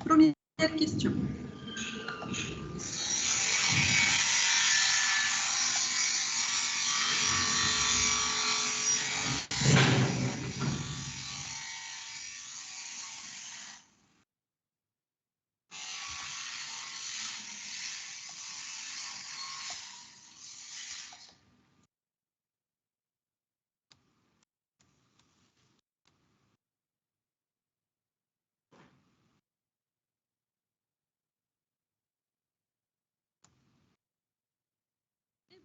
première question.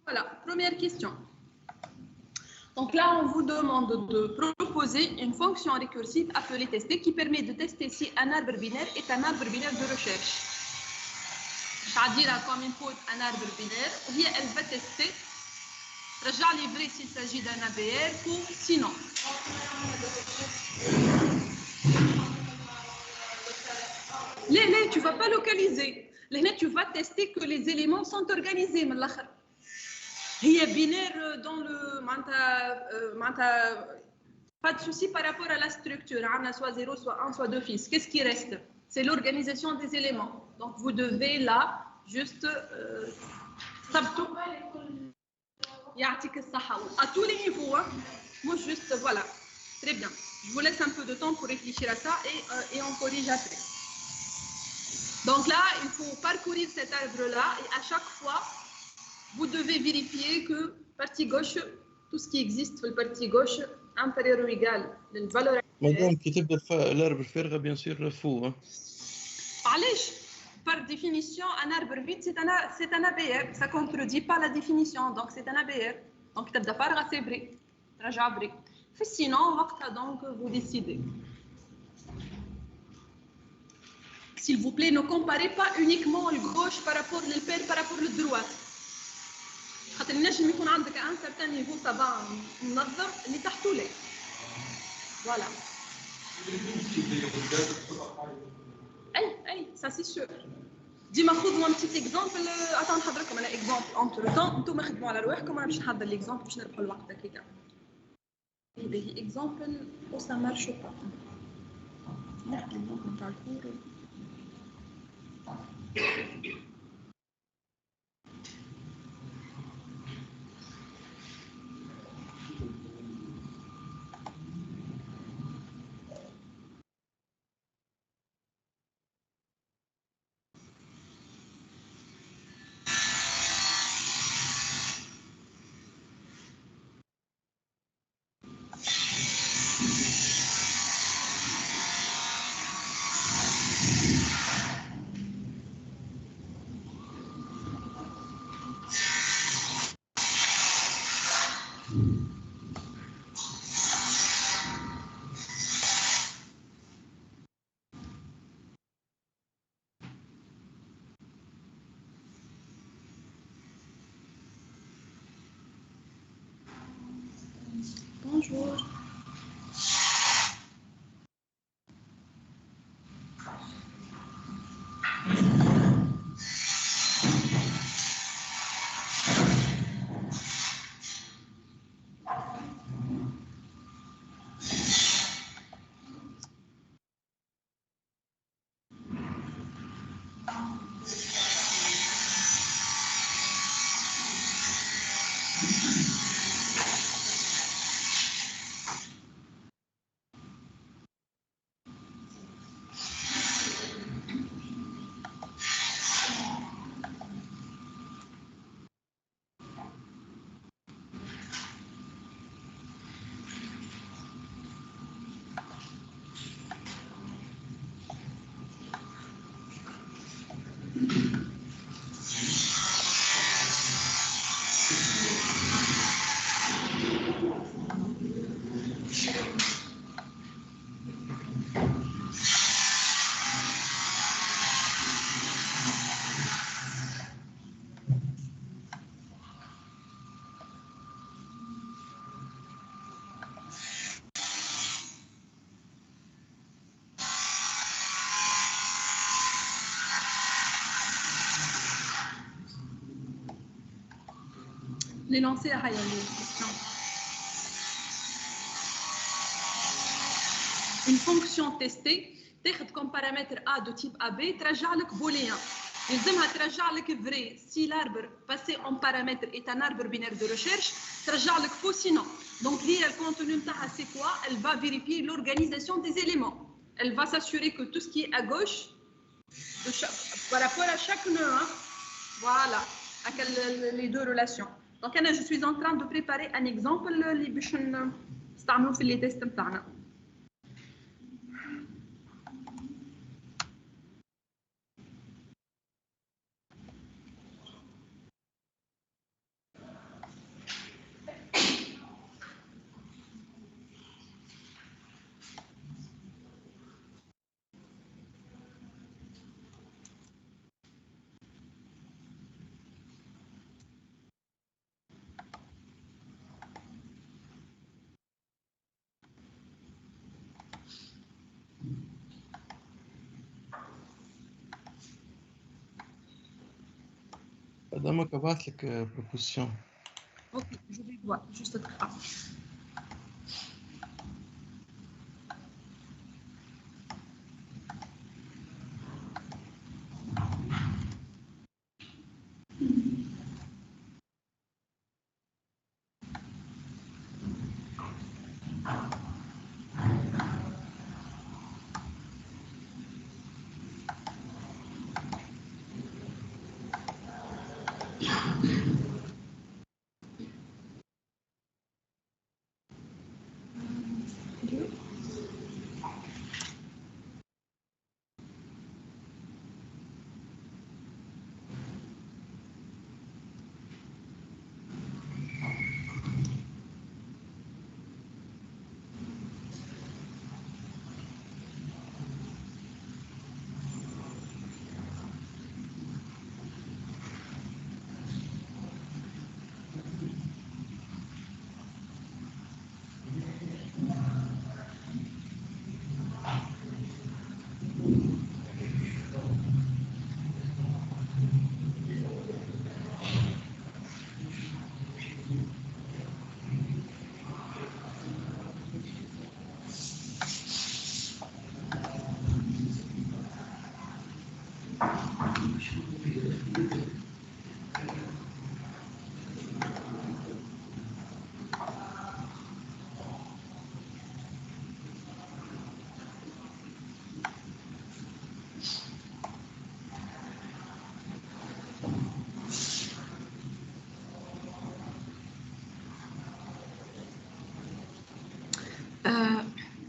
Voilà, première question. Donc là, on vous demande de proposer une fonction récursive appelée tester qui permet de tester si un arbre binaire est un arbre binaire de recherche. C'est-à-dire comme input un arbre binaire, ou bien elle va tester, regarde vrai s'il s'agit d'un ABR ou sinon. Là, tu ne vas pas localiser. Là, tu vas tester que les éléments sont organisés. Il y a binaire dans le... Pas de souci par rapport à la structure. On a soit 0, soit 1, soit 2 fils. Qu'est-ce qui reste? C'est l'organisation des éléments. Donc, vous devez là, juste... à tous les niveaux. Hein. Moi, juste, voilà. Très bien. Je vous laisse un peu de temps pour réfléchir à ça et on corrige après. Donc là, il faut parcourir cet arbre-là et à chaque fois, vous devez vérifier que partie gauche, tout ce qui existe sur la partie gauche, inférieur ou égal à la valeur. Madame, qui تبدا l'arbre الفارغة bien sûr faux. Hein. علاش؟ Par définition, un arbre vide, c'est un ABR. Ça ne contredit pas la définition, donc c'est un ABR. Donc, تبدا فارغة c'est vrai. ترجع vrai. Sinon, وقتها donc vous décidez. S'il vous plaît, ne comparez pas uniquement le gauche par rapport au père par rapport au droit. خاطر نجم يكون عندك un certain niveau طبعا منظم اللي تحته لا. Voilà. اي ça c'est sûr. ديما خذوا un petit exemple. attends نحضركم انا exemple entre temps. انتم خدموا على رواحكم انا باش نحضر l'exemple باش نربحوا الوقت هكاك. باهي exemple ou ça marche pas. نحكي l'exemple نتاع الكور. Bonjour. Les lancer à Ryan, les questions. Une fonction testée تاخذ comme paramètre A de type AB ترجع لك booléen يلزمها ترجع لك vrai si l'arbre passé en paramètre est un arbre binaire de recherche ترجع لك faux sinon donc هي le contenu نتاعها c'est quoi elle va vérifier l'organisation des éléments elle va s'assurer que tout ce qui est à gauche par rapport à chaque nœud hein, voilà avec les deux relations donc أنا je suis en train de préparer un exemple اللي باش نستعملوه في les tests نتاعنا قدامك ابعت لك بروبوزيشن. Ok, je vais voir, juste très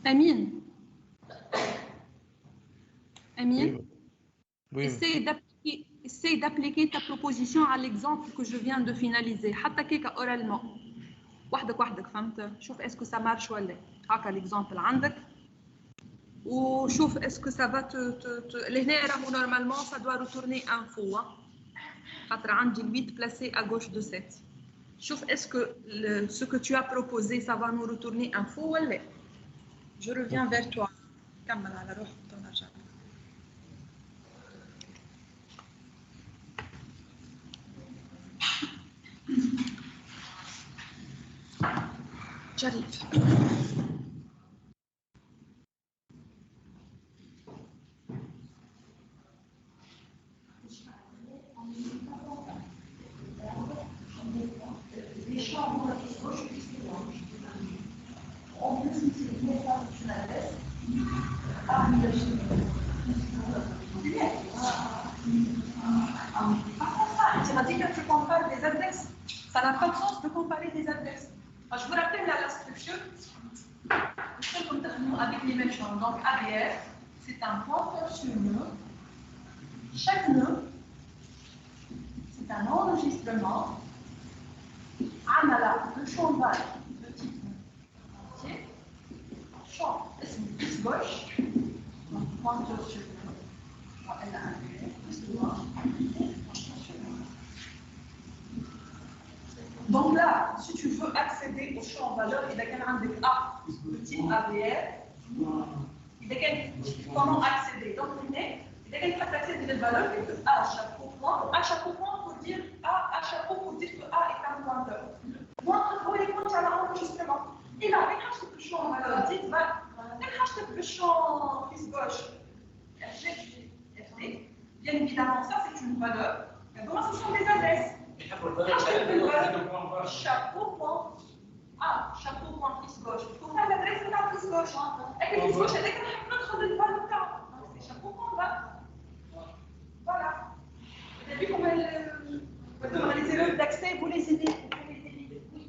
Amine. Amine, oui. essaye d'appliquer ta proposition à l'exemple que je viens de finaliser. حتى كيكا oralement. وحدك فهمت؟ شوف est-ce que ça marche ولا هكا l'exemple عندك. وشوف est-ce que ça va لهنا راهو normalement ça doit retourner un faux. خاطر عندي 8 placé à gauche de 7. شوف est-ce que ce que tu as proposé ça va nous retourner un faux ولا. Je reviens vers toi. كمل على روحك ونرجع. j'arrive. Les chambres qui sont en plus utiliser la fonctionnalité parmi les tu m'as dit que tu compares des adresses. Ça n'a pas de sens de comparer des adresses. Je vous rappelle la structure. Avec les mêmes choses. Donc, ABF, c'est un pointeur sur nœud. Chaque nœud, c'est un enregistrement. عمل le champ val de type entier, champ X gauche, donc pointeur sur nœud, elle a un plus droit, donc là, si tu veux accéder au champ valeur, il y a un avec A de type ABR, comment accéder? Donc, il y a accéder les valeurs de A à chaque point pour dire A à chaque point pour dire que A est un pointeur. Moi, il compte à l'enregistrement. Et là, il y a un champ valeur, dites, il y a un champ X gauche. évidemment, ça c'est une valeur. Bon, ce sont des adresses. Chapeau point. Ah, chapeau point fils gauche. Il faut faire l'adresse de la fils gauche. Et que fils gauche, elle est comme notre de valeur. C'est chapeau point là. Voilà. Vous avez vu comment les élèves d'accès, vous les aidez. Oui.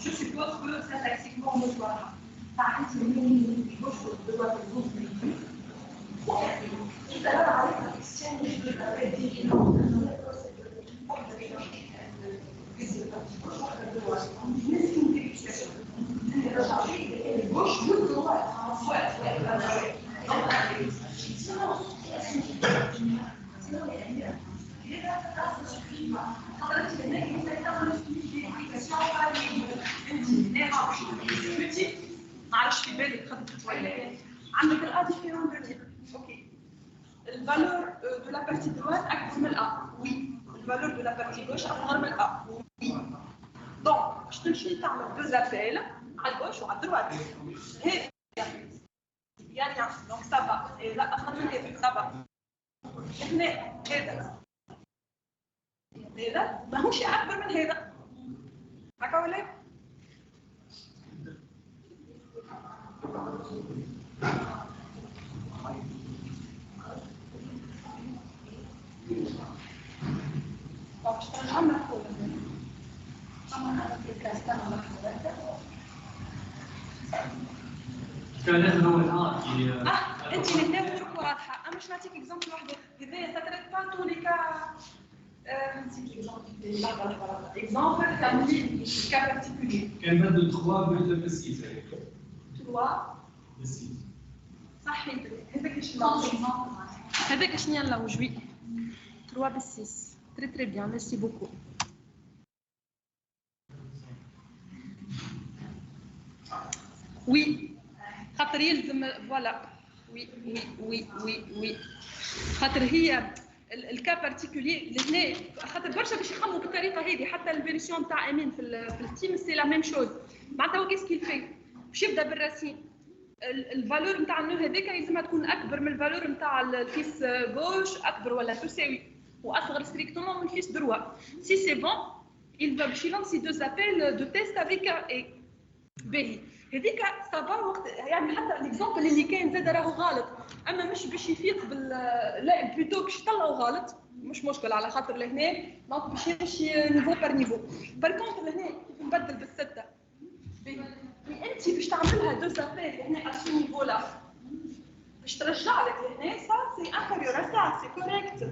Je suppose que syntaxiquement, on ne doit pas. Par exemple, le gauche doit être tout à l'heure, avec la question, je l'avais dit, la valeur de la partie droite أكبر من A. Oui. La valeur de la partie gauche أصغر من A. Oui. Donc, je te تعمل deux appels à gauche ou à droite. هي يعني donc ça va. Et là أصغر من هذا ça va. هنا هذا ماهوش أكبر من هذا. هكا ولا؟ كان هذا هو الآن انت الاثنين تشوفوا واضحه اما باش نعطيك اكزومبل وحده هذايا ساتريت با تو لي كا نسيت اكزومبل كان لي كا بارتيكولي كان هذا 3 بلوتو 6 3 6 صحيح هذاك شنو هذاك شنو يلا وجوي 3 ب 6 تري تري بيان ميرسي بوكو وي خاطر يلزم فوالا وي خاطر هي الكا بارتيكولي لهنا خاطر برشا باش يخمموا بالطريقه هذه حتى الفيرسيون تاع امين في التيم سي لا ميم شوز معناتها هو كيس كيل في باش يبدا بالراسين الفالور نتاع النو هذاك يلزمها تكون اكبر من الفالور نتاع الفيس غوش اكبر ولا تساوي واصغر ستريكتومون من الفيس دروا سي سي بون il va باش يلانسي دو زابيل دو تيست افيك اي باهي هذيك سافا وقت يعني حتى الاكزومبل اللي كاين زاد راهو غلط اما مش باش يفيق لا بلوتو باش يطلعوا غلط مش مشكل على خاطر لهنا دونك باش يمشي نيفو بار نيفو بار كونتر لهنا كيف نبدل بالسته انت باش تعملها دو زابيل هنا ا سو نيفو لا باش ترجع لك لهنا سا سي انفيريور ا سا سي كوريكت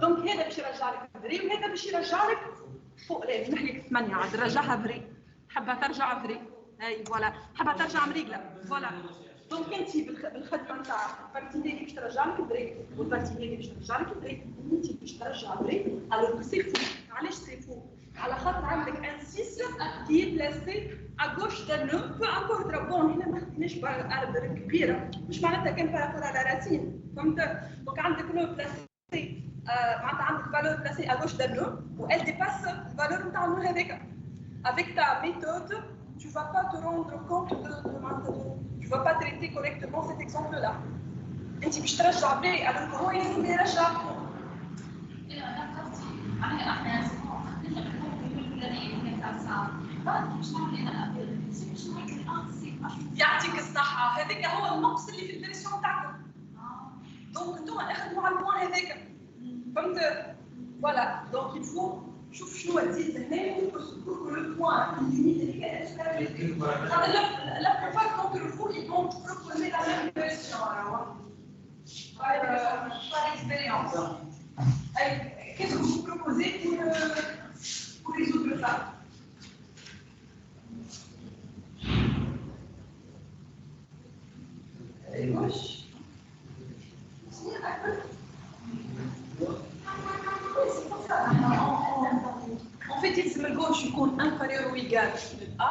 دونك هذا باش يرجع لك فري وهذا باش يرجع لك فوق لا نحكي لك 8 عاد رجعها فري حابه ترجع فري اي فوالا حابه ترجع مريقله فوالا دونك انت بالخدمه نتاع البارتي هذه باش ترجع لك بريك والبارتي هذه باش ترجع لك بريك انت باش ترجع بريك الوغ سي فو علاش سي فو على خاطر عندك ان 6 كي بلاسي ا غوش دو نو بو امبورت رابون هنا ما خدناش باربر كبيره مش معناتها كان بارابور على راسين فهمت دونك عندك نو بلاسي معناتها عندك فالور بلاسي ا غوش دو نو و ال ديباس الفالور نتاع النو هذاك avec ta méthode tu vas pas te rendre compte tu vas pas traiter correctement cet exemple-là. انت باش ترجع بلاي على هو يلزم يرجع. يعطيك الصحة هذاك هو النقص اللي في الفيرسيون تاعكم. دونك انتم اخذوا على البوان هذاك. فهمت؟ فوالا دونك il faut شوف شنو تزيد هنا pour le point limite la plupart d'entre vous ils vont proposer la même version par expérience. Qu'est-ce que vous proposez pour résoudre ça? Gauche. En fait, الاسم الجوش يكون inférieur ou égal للA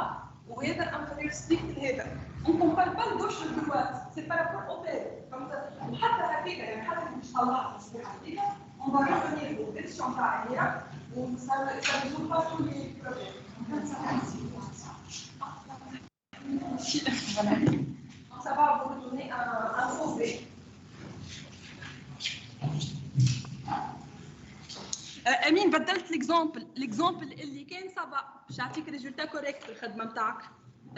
وهذا inférieur strict لهذا. On ne compare pas le gauche et le droite, c'est par rapport au père. Comme ça, حتى هكذا يعني حتى مش طلعت الصحة هكذا, on va revenir aux versions تاعنا وça résout pas tous les problèmes. Ça va vous donner un faux B. امين بدلت ليكزامبل اللي كان سافا باش نعطيك ريزولتا كوريكت في الخدمه نتاعك.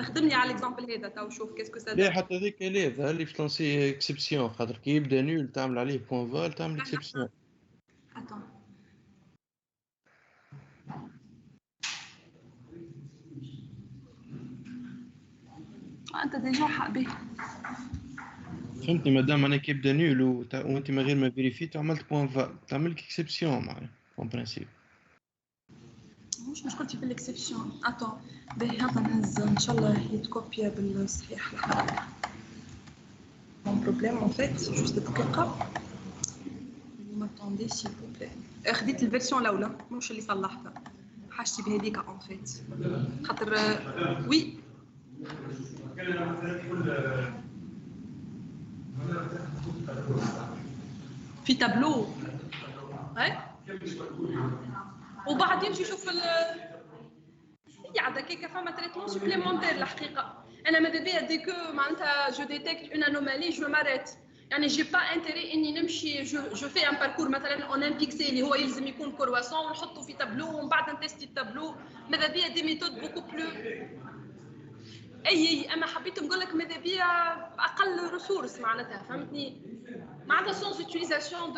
خدمني على الاكزامبل هذا تو شوف كيسكو سا. لا حتى هذيك لا اللي باش تلانسي اكسبسيون خاطر كي يبدا نول تعمل عليه بوان فال تعمل اكسبسيون. اتون انت ديجا حابي فهمتني مادام انا كي يبدا نول وانت من غير ما فيريفي عملت بوان فال تعمل لك اكسبسيون معناها اون برانسيب. مش مشكلتي في الاكسبسيون. اتون باهي هذا نهز ان شاء الله يتكوبيا بالصحيح الحال. مون بروبليم ان فيت جوست دقيقه ماتوندي سي بو بلي. خديت الفيرسيون الاولى مش اللي صلحتها. حاجتي بهذيك ان فيت خاطر وي في تابلو هاي وبعدين نشوف عاد هكاك فما تريتمون سوبليمونتير الحقيقه. انا ماذا بيا ديكو معناتها جو ديتيكت اون انومالي جو ماريت يعني جي با انتري اني نمشي جو في ان باركور مثلا اون ان بيكسي اللي هو يلزم يكون كرواسون ونحطه في تابلو ومن بعد نتيستي التابلو. ماذا بيا دي ميثود بوكو بلو اي اما حبيت نقول لك ماذا بيا اقل ريسورس معناتها فهمتني معناتها sans utilisation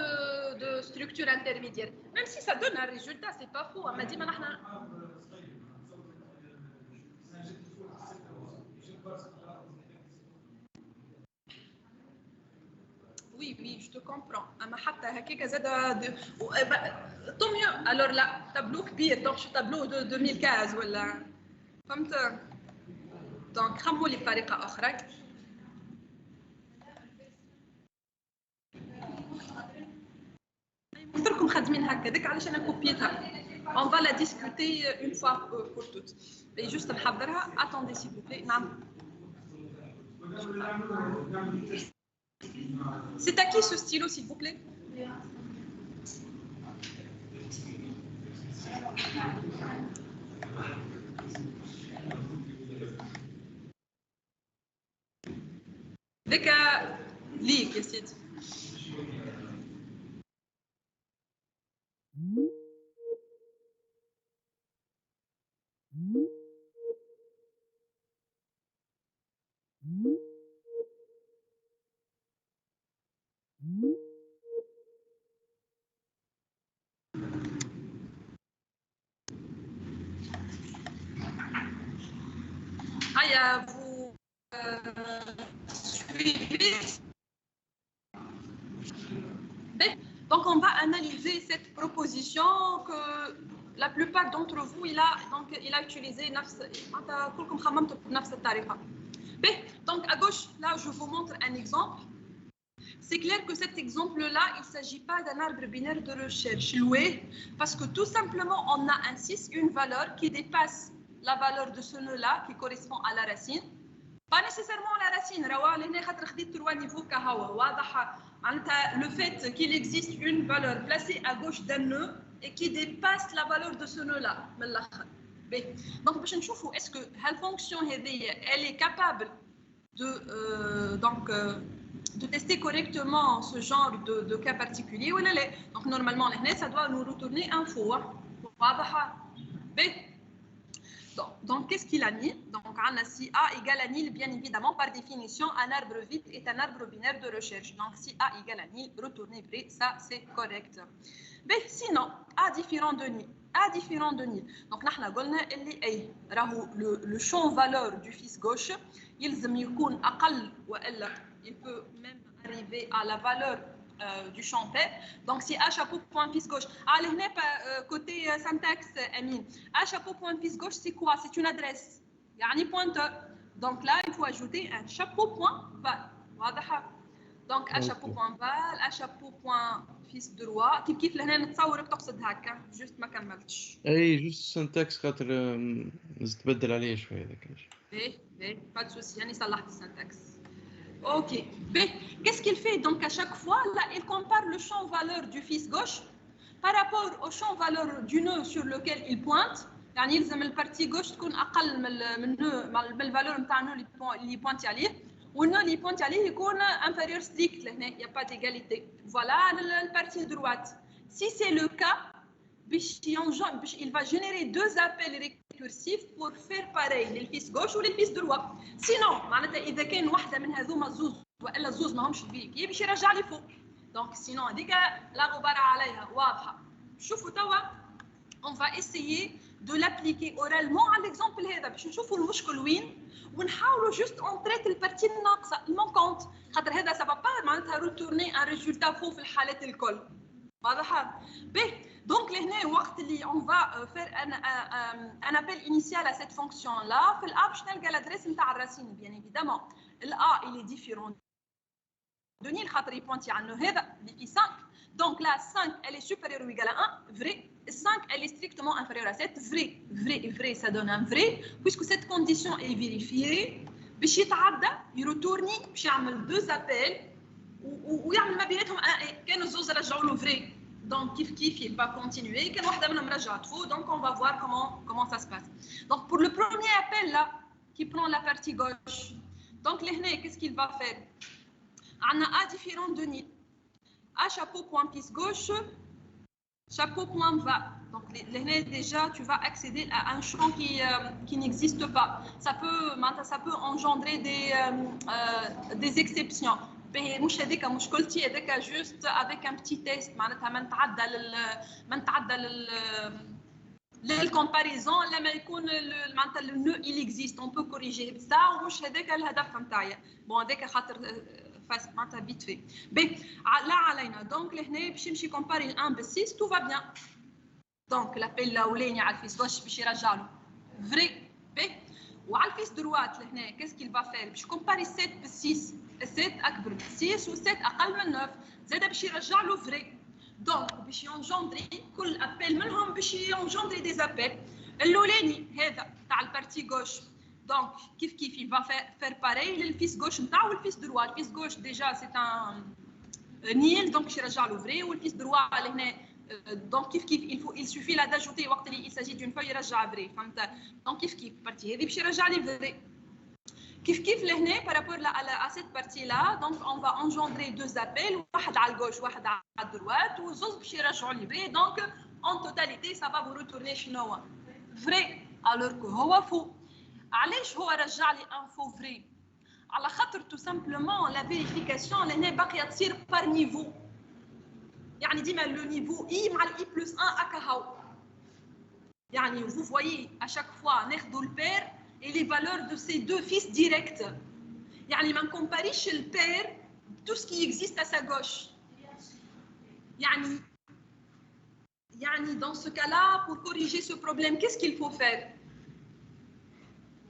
de structure intermédiaire même si ça donne un résultat c'est pas faux اما ديما نحن oui je te comprends اما حتى هكاك زاد طون ميو الور لا تابلو كبير دونك شو تابلو دو 2015 ولا فهمت دونك خموا لي بطريقه اخرى. قلت لكم خادمين هكذاك علاش انا كوبيتها. on va la discuter une fois pour toutes. juste نحضرها attendez s'il vous plaît. نعم c'est à qui ce stylo s'il vous plaît? ذاك ليك يا سيدي. هيا vous suivez. Donc on va analyser cette proposition que la plupart d'entre vous il a utilisé كلكم خممتوا بنفس الطريقة. Donc à gauche là je vous montre un exemple. C'est clair que cet exemple-là, il ne s'agit pas d'un arbre binaire de recherche loué, parce que tout simplement, on a ainsi une valeur qui dépasse la valeur de ce nœud-là, qui correspond à la racine. Pas nécessairement la racine. Le fait qu'il existe une valeur placée à gauche d'un nœud et qui dépasse la valeur de ce nœud-là. Donc, est-ce que la fonction elle est capable de tester correctement ce genre de cas particulier ou non? Donc normalement ça doit nous retourner un faux. Donc qu'est-ce qu'il a mis? Donc on a si A égale à nil, bien évidemment par définition un arbre vide est un arbre binaire de recherche. Donc si A égale à nil, retourner vrai, ça c'est correct. Mais sinon A différent de nil. à différents deniers. Donc نحن قلنا اللي اي راهو le champ valeur du fils gauche يلزم يكون اقل والا il peut même arriver à la valeur du champ père. Donc si A chapeau point fils gauche. Allez, côté syntaxe, Amine. A chapeau point fils gauche, c'est quoi? C'est une adresse. Il y a un pointeur. Donc là, il faut ajouter un chapeau point val. Donc A chapeau point val, A chapeau point fils droit. كيف لهنا نتصور بتقصد هكا. Juste ما كملتش. اي جوست سنتكس خاطر تبدل عليه شويه هذاك. ايه pas de souci, يعني صلحت السنتكس. Ok. B. Qu'est-ce qu'il fait? Donc à chaque fois, là, il compare le champ valeur du fils gauche par rapport au champ valeur du nœud sur lequel il pointe. يعني يلزم البارتي gauche تكون أقل من الفالور نتاع النœud اللي يبوانتي عليه، والنœud اللي يبوانتي عليه يكون inférieur strict لهنا، il n'y a pas d'égalité. Voilà le partie droite. Si c'est le cas, il va générer deux appels récursifs pour faire pareil للفيس gauche وللفيس droit. Sinon معناتها إذا كان واحدة من هذوما الزوز وإلا الزوز ماهمش فيريفيي باش يرجع لي فوق. Donc sinon هذيك لا غبار عليها واضحة. شوفوا توا on va essayer de l'appliquer oralement على l'exemple هذا باش نشوفوا المشكل وين ونحاولوا juste on traite البارتي الناقصة المونكونت خاطر هذا ça va pas معناتها retourner un résultat faux في الحالات الكل. واضحة؟ باهي. Donc, on va faire un appel initial à cette fonction-là. Dans l'A, je vais l'adresse de la racine, bien évidemment. L'A, il est différent de nil, il pointe à 5. Donc là, 5, elle est supérieure ou égale à 1, vrai. 5, elle est strictement inférieure à 7, vrai. Vrai, ça donne un vrai. Puisque cette condition est vérifiée, il retourne, il fait deux appels, ou il fait un vrai. Donc, il va continuer. Donc, on va voir comment ça se passe. Donc, pour le premier appel là, qui prend la partie gauche, donc, qu'est-ce qu'il va faire? On a A différent de nid. A chapeau point piste gauche, chapeau point va. Donc, déjà, tu vas accéder à un champ qui n'existe pas. Ça peut engendrer des exceptions. مش هذيك مشكلتي هذاك جوست افيك ان بتي تيست معناتها ما نتعدى للكومباريزون لما يكون معناتها لو il existe on peut corriger بصح ومش هذاك الهدف نتاعي بون هذاك خاطر فاس معناتها فيت في بي لا علينا دونك لهنا باش نمشي كومباري ال1 بال6 تو فا بيان دونك لابيل الاولاني على الفيس غوش باش يرجع له فري بي وعلى الفيس دروات لهنا كيس كيل فا فير باش كومباري 7 بال6 7 اكبر من 6 و7 اقل من 9 زاد باش يرجع له فري دونك باش ينجندري كل ابل منهم باش ينجندري دي زابيل الاولاني هذا تاع البارتي غوش دونك كيف il va faire pareil للفيس غوش نتاعو والفيس دروا الفيس غوش ديجا سي ان نيل دونك باش يرجع له فري والفيس دروا لهنا دونك كيف il suffit là d'ajouter وقت اللي il s'agit d'une feuille يرجع فري فهمت دونك كيف البارتي هذه باش يرجع لي فري كيف لهنا par rapport à cette partie là donc on va engendrer deux appels واحد على الجوش واحد على الدروات وزوز باش يرجعوا لي فري donc en totalité ça va vous retourner شنو فري alors que هو فو علاش هو رجع لي ان فو فري على خاطر tout simplement la vérification لهنا باقيه تصير par niveau يعني ديما لو نيفو اي مع الاي بلس 1 هكا هاو يعني vous voyez à chaque fois ناخذوا البير et les valeurs de ces deux fils directs. يعني ما نكومباريش البير tout ce qui existe à sa gauche. يعني dans ce cas-là pour corriger ce problème qu'est-ce qu'il faut faire?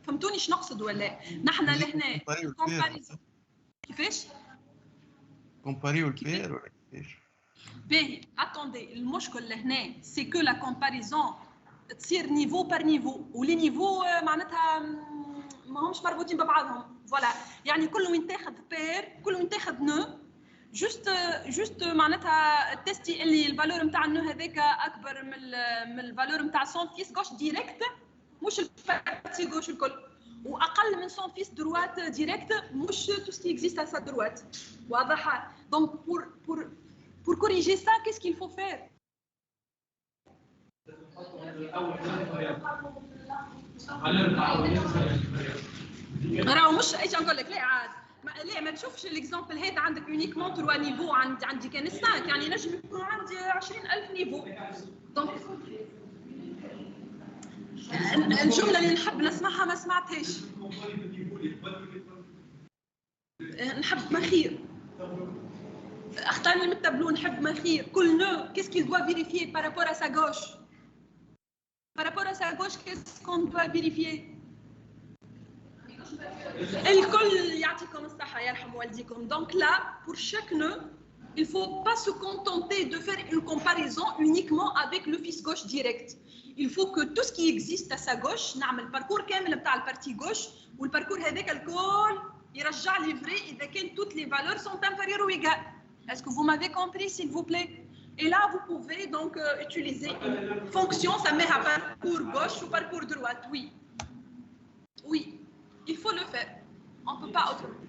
فهمتوني ايش نقصد ولا؟ نحن لهنا كومباريزون كيفاش؟ كومباريو البير ولا كيفاش؟ باهي اتوندي المشكل لهنا سي كو لا كومباريزون تصير نيفو بار نيفو ولي نيفو معناتها ماهمش مربوطين ببعضهم فوالا يعني كل وين تاخذ بير كل وين تاخذ نو جوست معناتها تيستي اللي الفالور نتاع النو هذاك اكبر من الفالور نتاع سون فيس غوش ديريكت مش البارتي غوش الكل واقل من سون فيس دروات ديريكت مش تو سكي اكزيست ا سا دروات واضحه دونك pour corriger ça qu'est-ce qu'il faut faire راهو مش ايش نقول لك لا عاد لا ما تشوفش الاكزامبل هذا عندك يونيكمون 3 نيفو عندي كان 5 يعني نجم يكون عندي 20000 نيفو دونك الجملة اللي نحب نسمعها ما سمعتهاش. نحب ما خير. اختارني من التابلو نحب ما خير. كل نو qu'est-ce qu'il doit vérifier par rapport à sa gauche. Par rapport à sa gauche, qu'est-ce qu'on doit vérifier. الكل يعطيكم الصحة يرحم والديكم. Donc là, pour chaque nœud, il ne faut pas se contenter de faire une comparaison uniquement avec le fils gauche direct. Il faut que tout ce qui existe à sa gauche, نعمل parcours كامل بتاع البارتي gauche والباركور هذاك الكل يرجع لي فري إذا كان toutes les valeurs sont inférieures ou égales. Est-ce que vous m'avez compris, s'il vous plaît? Et là, vous pouvez donc utiliser une fonction, ça met à parcours gauche ou parcours droite. Oui. Oui, il faut le faire. On ne peut pas autrement.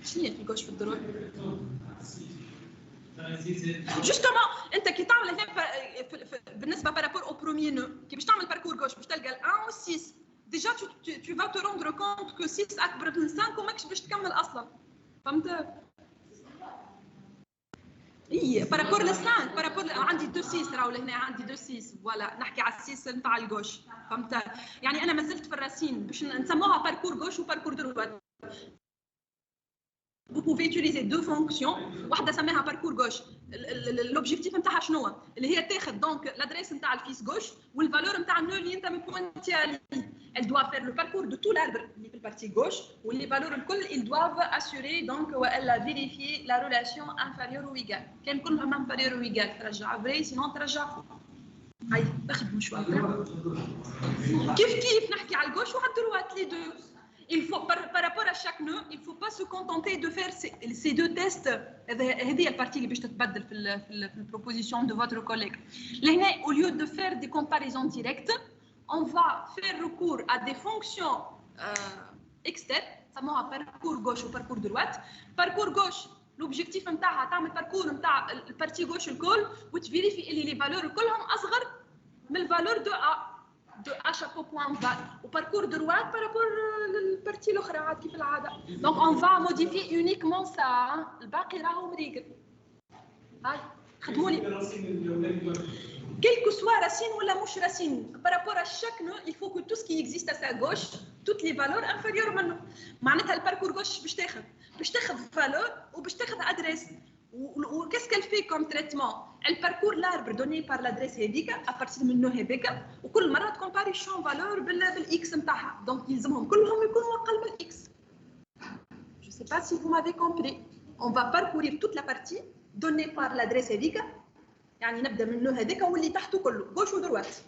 شنو في gauche في الدروات؟ Justement, انت كي تعمل هنا بالنسبه بارابور او بروميي نو كي باش تعمل باركور غوش باش تلقى ال 1 و 6 ديجا tu vas te rendre compte que 6 اكبر من 5 وماكش باش تكمل اصلا فهمت؟ اي بارابور ل 5 بارابور عندي 2 6 راهو لهنا عندي 2 6 فوالا نحكي على 6 نتاع الغوش فهمت؟ يعني انا مازلت في الراسين باش نسموها باركور غوش وباركور دروات. Vous pouvez utiliser deux fonctions. واحدة سميها parcours gauche. L'objectif نتاعها شنو هو؟ اللي هي تاخذ دونك l'adresse نتاع الفيس gauche والفالور نتاع النو اللي انت مبوينتي عليه. Elle doit faire le parcours de tout l'arbre اللي في البارتي gauche واللي فالور الكل ils doivent assurer donc ولا vérifier la relation inférieure ou égale. كان كلهم inférieur ou égal ترجع vrai sinon ترجع فوق. هاي اخدموا شوية. كيف نحكي على الجوش وعلى الدروات les deux. Il faut, par rapport à chaque nœud, il ne faut pas se contenter de faire ces deux tests. هذه البارتي اللي باش تتبدل في البروبوزيشن de votre collègue. لهنا au lieu de faire des comparaisons directes, on va faire recours à des fonctions externes, سموها parcours gauche ou parcours droite. Parcours gauche, l'objectif نتاعها تعمل parcours نتاع البارتي gauche الكل وتفيريفي اللي لي فالور كلهم اصغر من الفالور دو A. De à chaque point on va au parcours de droite par rapport à la partie l'autre عاد كيف العادة. Donc on va modifier uniquement ça. الباقي راهو مريقل. هاي خدموا لي. Quel que soit racine ولا مش racine, par rapport à chaque nœud, il faut que tout ce qui existe à sa gauche, toutes les valeurs inférieures منه. معناتها الباركور غوش باش تاخذ valeur وباش تاخذ adresse. Qu'est-ce qu'elle fait comme traitement? Elle parcourt l'arbre donné par l'adresse هذيك à partir من النوع هذاك وكل مرة تكومباري الشون فالور بالإكس نتاعها. دونك يلزمهم كلهم يكونوا أقل من الإكس. Je sais pas si vous m'avez compris. On va parcourir toute la partie donnée par l'adresse هذيك. يعني نبدأ من النوع هذاك واللي تحته كله gauche و droite.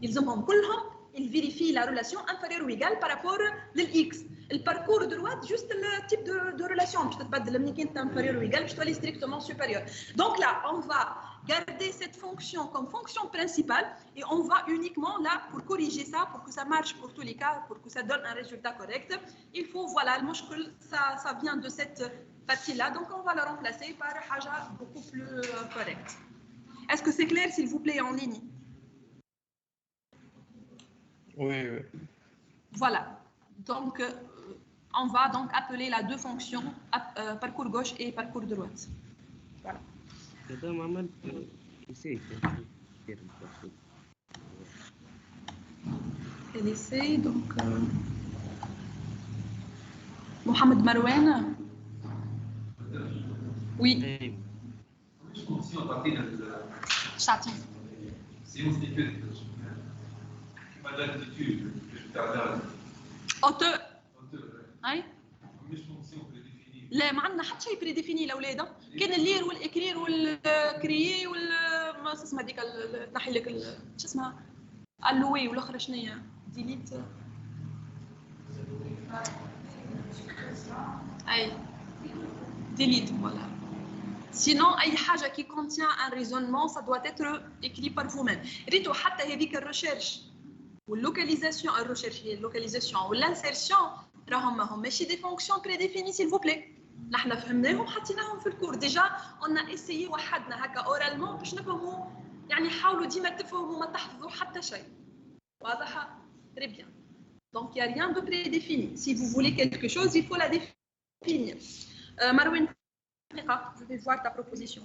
يلزمهم كلهم il vérifie la relation inférieure ou égale par rapport للإكس. Le parcours de droite, juste le type de relation. Je ne sais pas de l'américain inférieur ou égal, je dois aller strictement supérieur. Donc là, on va garder cette fonction comme fonction principale et on va uniquement là pour corriger ça, pour que ça marche pour tous les cas, pour que ça donne un résultat correct. Il faut, voilà, le mushkil, ça vient de cette partie-là, donc on va la remplacer par haja beaucoup plus correct. Est-ce que c'est clair, s'il vous plaît, en ligne? Oui. Voilà. Donc, on va donc appeler la deux fonctions, parcours gauche et parcours droite. Voilà. Elle essaie donc. Mohamed Marouane. Oui. Chati. Auteur. اي لا ما عندنا حتى شيء بريديفيني الاولاد. كان اللير والاكرير والكريي ما اسمها هذيك تنحي لك شو اسمها اللوي والاخرى شنو هي ديليت اي ديليت فوالا. Sinon اي حاجه qui contient un raisonnement ça doit être écrit par vous-même. ريتو حتى هذيك الريشيرش واللوكاليزاسيون الريشيرش هي اللوكاليزاسيون والانسيرسيون راهم ماهم ماشي دي فونكسيون بريديفيني سيل فو بلي. نحن فهمناهم حطيناهم في الكور ديجا اون اسيي وحدنا هكا اورالمون باش نفهموا يعني حاولوا ديما تفهموا ما تحفظوا حتى شيء. واضحه؟ تري بيان. دونك يا ريان دو بريديفيني. سي فو فولي كيلكو شوز il faut la définir. Marouane, je vais voir ta proposition.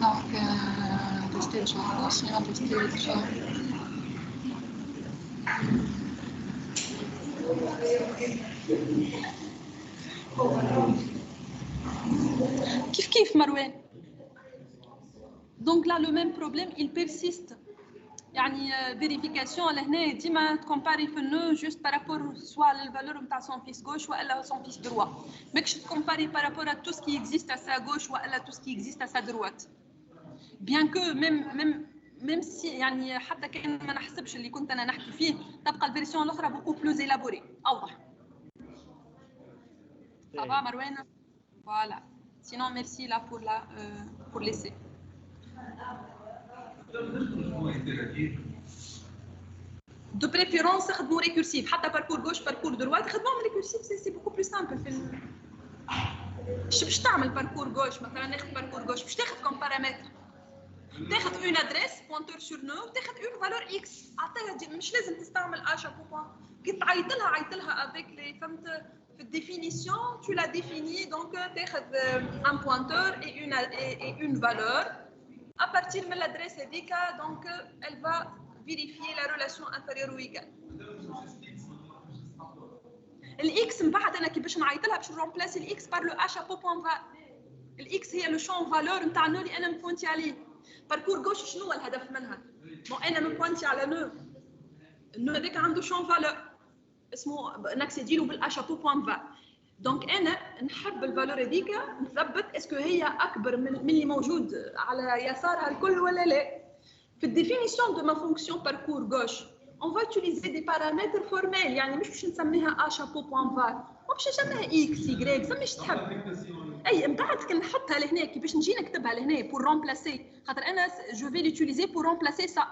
Donc, tester le genre, sinon tester le genre. كيف مروان. Donc là le même problème il persiste. يعني vérification لهنا ديما تكومباري في النو juste par rapport soit للفالور نتاع son fils gauche ولا son fils droit. ماكش تكومباري par rapport à tout ce qui existe à sa gauche ولا tout ce qui existe à sa droite. Bien que même si يعني حتى كان ما نحسبش اللي كنت انا نحكي فيه تبقى الفيرسيون الاخرى beaucoup plus élaborée اوضح. Ça va Marwan? Voilà. Sinon merci là pour l'essai. De préférence خدموا récursif حتى parcours gauche parcours droite خدموهم récursif c'est beaucoup plus simple في باش تعمل parcours gauche مثلا ناخذ parcours gauche باش تاخذ comme paramètre تاخذ une adresse pointeur sur nœud تاخذ une valeur x عطيها مش لازم تستعمل a chapeau point كي تعيط لها avec les فهمت في définition tu la définis donc تاخذ un pointeur et une valeur à partir de l'adresse هذيك donc elle va vérifier la relation inférieure ou égale. X من بعد أنا كي باش نعيط لها باش نرومبلاسي الإكس par le a chapeau point va. الإكس هي لو شون فالور نتاع نو اللي أنا مبوينتي عليه. باركور غوش شنو هو الهدف منها؟ بون أنا مبوينتي على نو. النو هذاك عنده شون فالور اسمه ناكسيديلو بالا شابو بوان فا. دونك أنا نحب الفالور هذيك نثبت اسكو هي أكبر من اللي موجود على يسارها الكل ولا لا. في الديفينيسيون دو ما فونكسيون باركور غوش on va utiliser des paramètres formels يعني مش باش نسميها a chapeau point var وباش نسميها x y سميش تحب اي من بعد كي نحطها لهنا كي باش نجي نكتبها لهنا pour remplacer خاطر انا je vais l'utiliser pour remplacer ça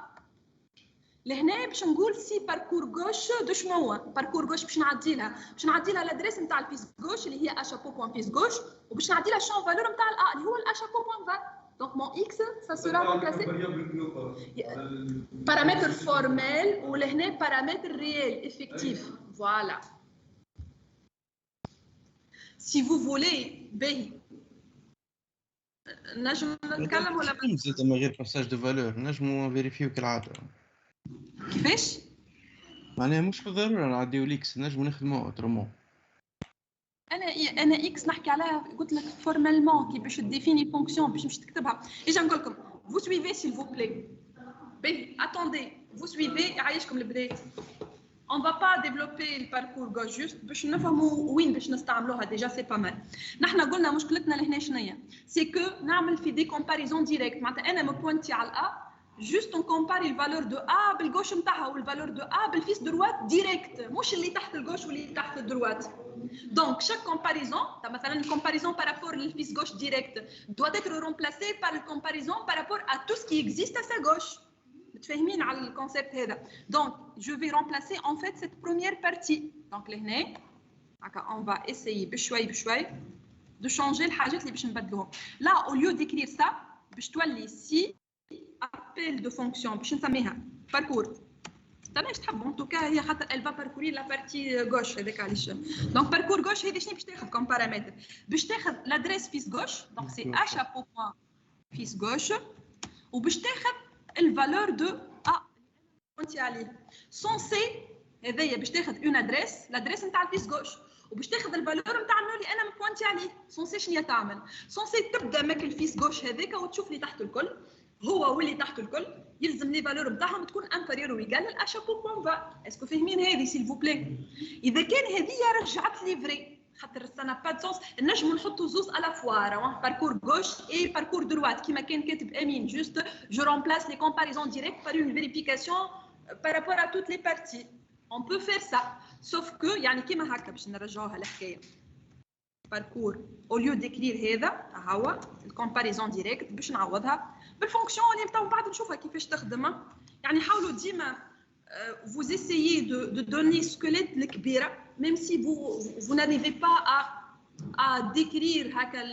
لهنا باش نقول سي باركور غوش دو شنو هو باركور غوش باش نعدي لها الادريس نتاع الفيس غوش اللي هي a chapeau point فيس غوش وباش نعدي لها الشون فالور نتاع الا اللي هو a chapeau point var. Donc mon x, ça sera remplacé paramètre formel ou le paramètre réel, effectif. Voilà. Si vous voulez, نجم نتكلم ولا زاد من غير باساج دو فالور نجمو نفيريفيو كالعادة. كيفاش؟ معناها مش بالضرورة نعديو الإكس نجمو نخدمو أوترومون. انا اكس نحكي عليها قلت لك فورمالمون كي باش تديفيني فونكسيون باش تكتبها اجا نقول لكم vous suivez s'il vous plaît باهي attendez vous suivez يعيشكم البداية on va pas développer le parcours gauche juste باش نفهموا وين باش نستعملوها ديجا سي با مال. نحنا قلنا مشكلتنا لهنا شنيا سي كو نعمل في دي كومباريزون ديريكت معناتها انا مبوينتي على الأ juste on compare الفالور دو A بالجوش نتاعها والفالور دو A بالفيس دروات ديريكت مش اللي تحت الجوش واللي تحت الدروات. Donc chaque comparaison, مثلا une comparaison par rapport au fils gauche direct doit être remplacée par une comparaison par rapport à tout ce qui existe à sa gauche. متفاهمين على الكونسيبت هذا. Donc je vais remplacer en fait cette première partie. Donc لهنا on va essayer بشوي de changer الحاجات اللي باش نبدلوهم. Là au lieu d'écrire ça باش تولي si appel de fonction باش نسميها parcours. تماش تحب en tout cas هي خاطر elle va parcourir la partie gauche هذاك علاش. Donc parcours gauche هذه شنو باش تاخذ comme paramètre باش تاخذ l'adresse fils gauche donc c'est a chapeau point fils gauche وباش تاخذ الفالور دو a كنتي عليه censé هذايا باش تاخذ une adresse l'adresse نتاع الفيس غوش وباش تاخذ الفالور نتاع النو اللي انا مبوينتي عليه censé شنو تعمل censé تبدا ماك الفيس غوش هذاك وتشوف اللي تحت الكل هو واللي تحت الكل يلزم لي فالور نتاعهم تكون انفيريور ويغال للا شابو بوان فا. اسكو فاهمين هذه سيل فو بلي؟ اذا كان هذه رجعت لي فري خاطر سا با دو سونس نجمو نحطوا زوز الا فوا راه باركور غوش اي باركور دروات كيما كان كاتب امين جوست جو رومبلاس لي كومباريزون ديريكت بار اون فيريفيكاسيون بارابور ا توت لي بارتي. اون بو فير سا سوف كو يعني كيما هكا باش نرجعوها الحكايه parcours au lieu d'écrire هذا هو الكومباريزون ديريكت باش نعوضها بالفونكسيون اللي نتاو بعد نشوفها كيفاش تخدم يعني حاولوا ديما vous essayez de donner squelette الكبيره même si vous n'arrivez pas à décrire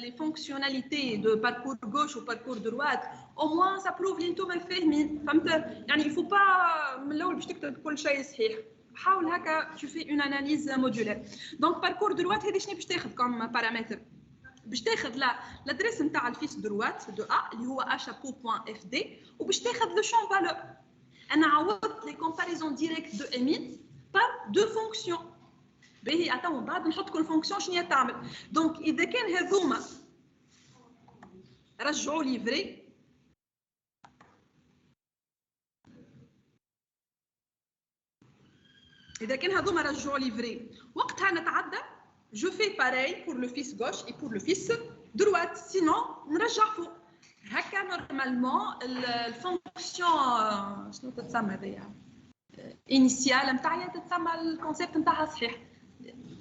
les fonctionnalités de parcours gauche ou parcours droite au moins ça prouve اللي نتوما فاهمين فهمت يعني il faut pas من الاول باش تكتب كل شيء صحيح حاول هكا tu fais une analyse modulaire donc parcours droite هذه شنو باش تاخذ comme paramètre باش تاخذ l'adresse نتاع الفيس دروات دو ا اللي هو achapeau.fd وباش تاخذ لو شون فالور انا عوضت لي كومباريزون ديريكت دو امين بار دو فونكسيون باهي اتاو من بعد نحط كل فونكسيون شنو تعمل دونك اذا كان هذوما رجعوا لي فري اذا كان هذوما رجعوا لي فري وقتها نتعدى je fais pareil pour le fils gauche et pour le fils droite sinon نرجع فوق هكا نورمالمون الفونكسيون شنو تتسمى هذيا initiale نتاعها تتسمى الكونسيبت نتاعها صحيح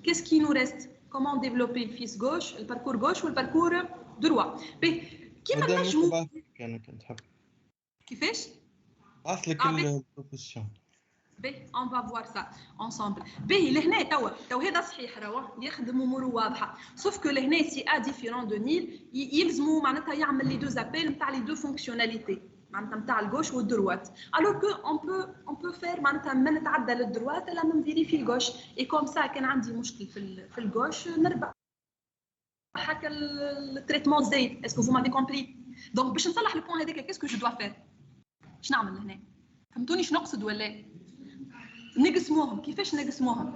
qu'est-ce qui nous reste comment développer le fils gauche le parcours gauche ou le parcours droit كيما نجمو كيفاش بعث لك البروبوزيسيون باهي on va voir ça ensemble باهي لهنا توا هذا صحيح راهو يخدم اموره واضحه سوف كو لهنا سي ا ديفيرون دو نيل يلزموا معناتها يعمل لي دو زابيل نتاع لي دو فونكسيوناليتي معناتها نتاع الجوش والدروات الوغ كو اون بو فير معناتها ما نتعدى للدروات الا ما نفيريفي الجوش اي كوم سا كان عندي مشكل في الجوش نربح هكا التريتمون زايد اسكو فو مافي كومبلي دونك باش نصلح البوان هذاك كيسكو جو دوا فير اش نعمل هنا فهمتوني شنو نقصد ولا نقسموهم كيفاش نقسموهم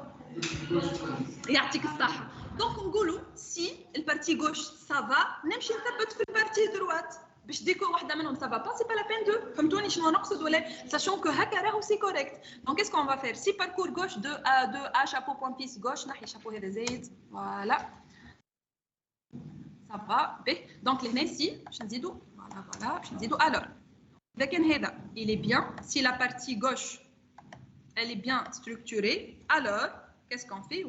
يعطيك الصحه دونك نقولوا سي البارتي غوش سافا نمشي نثبت في البارتي دروات باش ديكو واحده منهم سافا با سي با لا بين دو فهمتوني شنو نقصد ولا ساشون كو هكا راهو سي كوريكت دونك اسكو اون فا فير سي باركور غوش دو ا شابو بوان بيس غوش نحي شابو هذا زايد فوالا سافا بي دونك لهنا سي باش نزيدو فوالا باش نزيدو الوغ اذا كان هذا il est bien si la partie gauche elle est bien structurée, alors qu'est-ce qu'on fait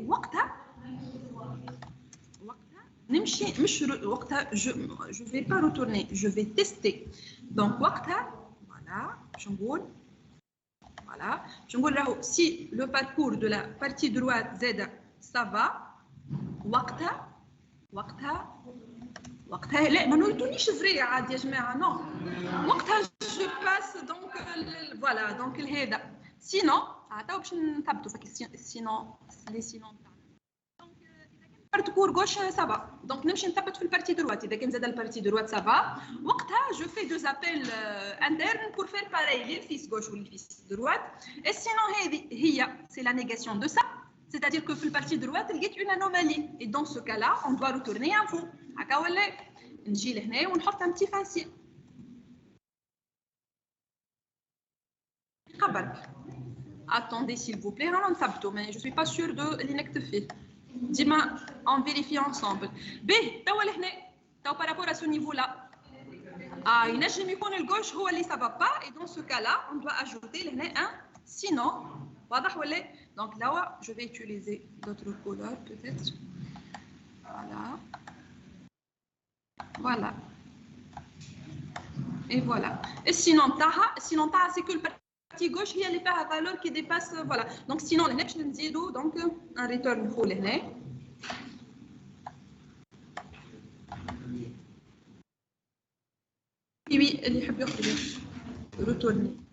je vais pas retourner, je vais tester. Donc, voilà, si le parcours de la partie droite Z, ça va, وقتها لا ما نقولونيش فري عاد يا جماعه نو وقتها جو باس دونك فوالا دونك هذا سينو عطاو باش نثبتوا فك سينو لي سينو تاعنا دونك اذا كان باركور غوش سافا دونك نمشي نثبت في البارتي دروات اذا كان زاد البارتي دروات سافا وقتها جو في دو زابيل انترن بور فير باراي للفيس غوش والفيس دروات اي سينو هذه هي سي لا نيغاسيون دو سا c'est-à-dire que في البارتي دروات لقيت une anomalie et dans ce cas là on doit retourner un faux هكا ولا نجي لهنا ونحط un petit فانسي خبرك attendez s'il vous plaît رانا نثبتوا mais je suis pas sûre de اللي نكتفي ديما on vérifie ensemble باهي توا لهنا توا بارابور à ce niveau là ينجم يكون الجوش هو اللي ça va pas et dans ce cas là on doit ajouter لهنا un sinon واضح ولا donc là je vais utiliser d'autres couleurs peut-être voilà et voilà et sinon تاعها c'est que le partie gauche هي اللي فيها valeur qui dépasse voilà donc sinon لهنا باش نزيدو donc un return فوق لهنا oui اللي يحب يخرج retourner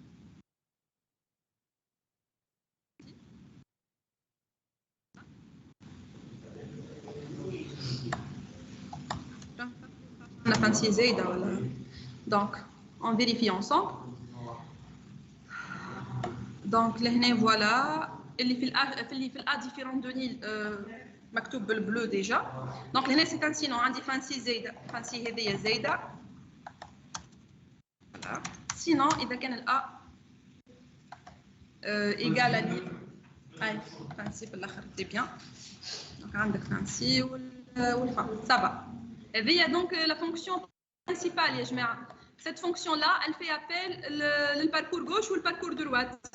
on a fancy زايدة ولا donc on vérifie ensemble donc لهنا voilà اللي في الA différent de Nil مكتوب بالبلو déjà donc لهنا c'est un sinon عندي fancy زايدة fancy هذيا زايدة voilà sinon إذا كان الA égal à Nil fancy في الآخر c'est bien donc عندك fancy والفا ça va هذه donc la fonction principale يا جماعه cette fonction là elle fait appel le parcours gauche ou le parcours droite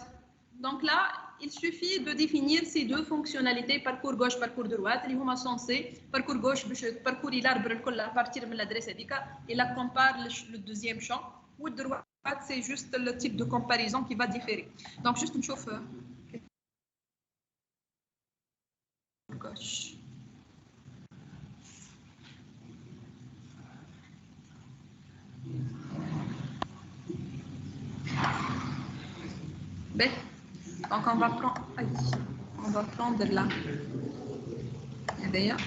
donc là il suffit de définir ces deux fonctionnalités, parcours gauche, parcours droite, اللي هما censés parcours gauche باش parcours يلاربر الكل à partir من l'adresse هذيك il compare le deuxième champ ou droite c'est juste le type de comparaison qui va différer. Donc juste نشوف gauche. Ben, donc on va prendre là. D'ailleurs,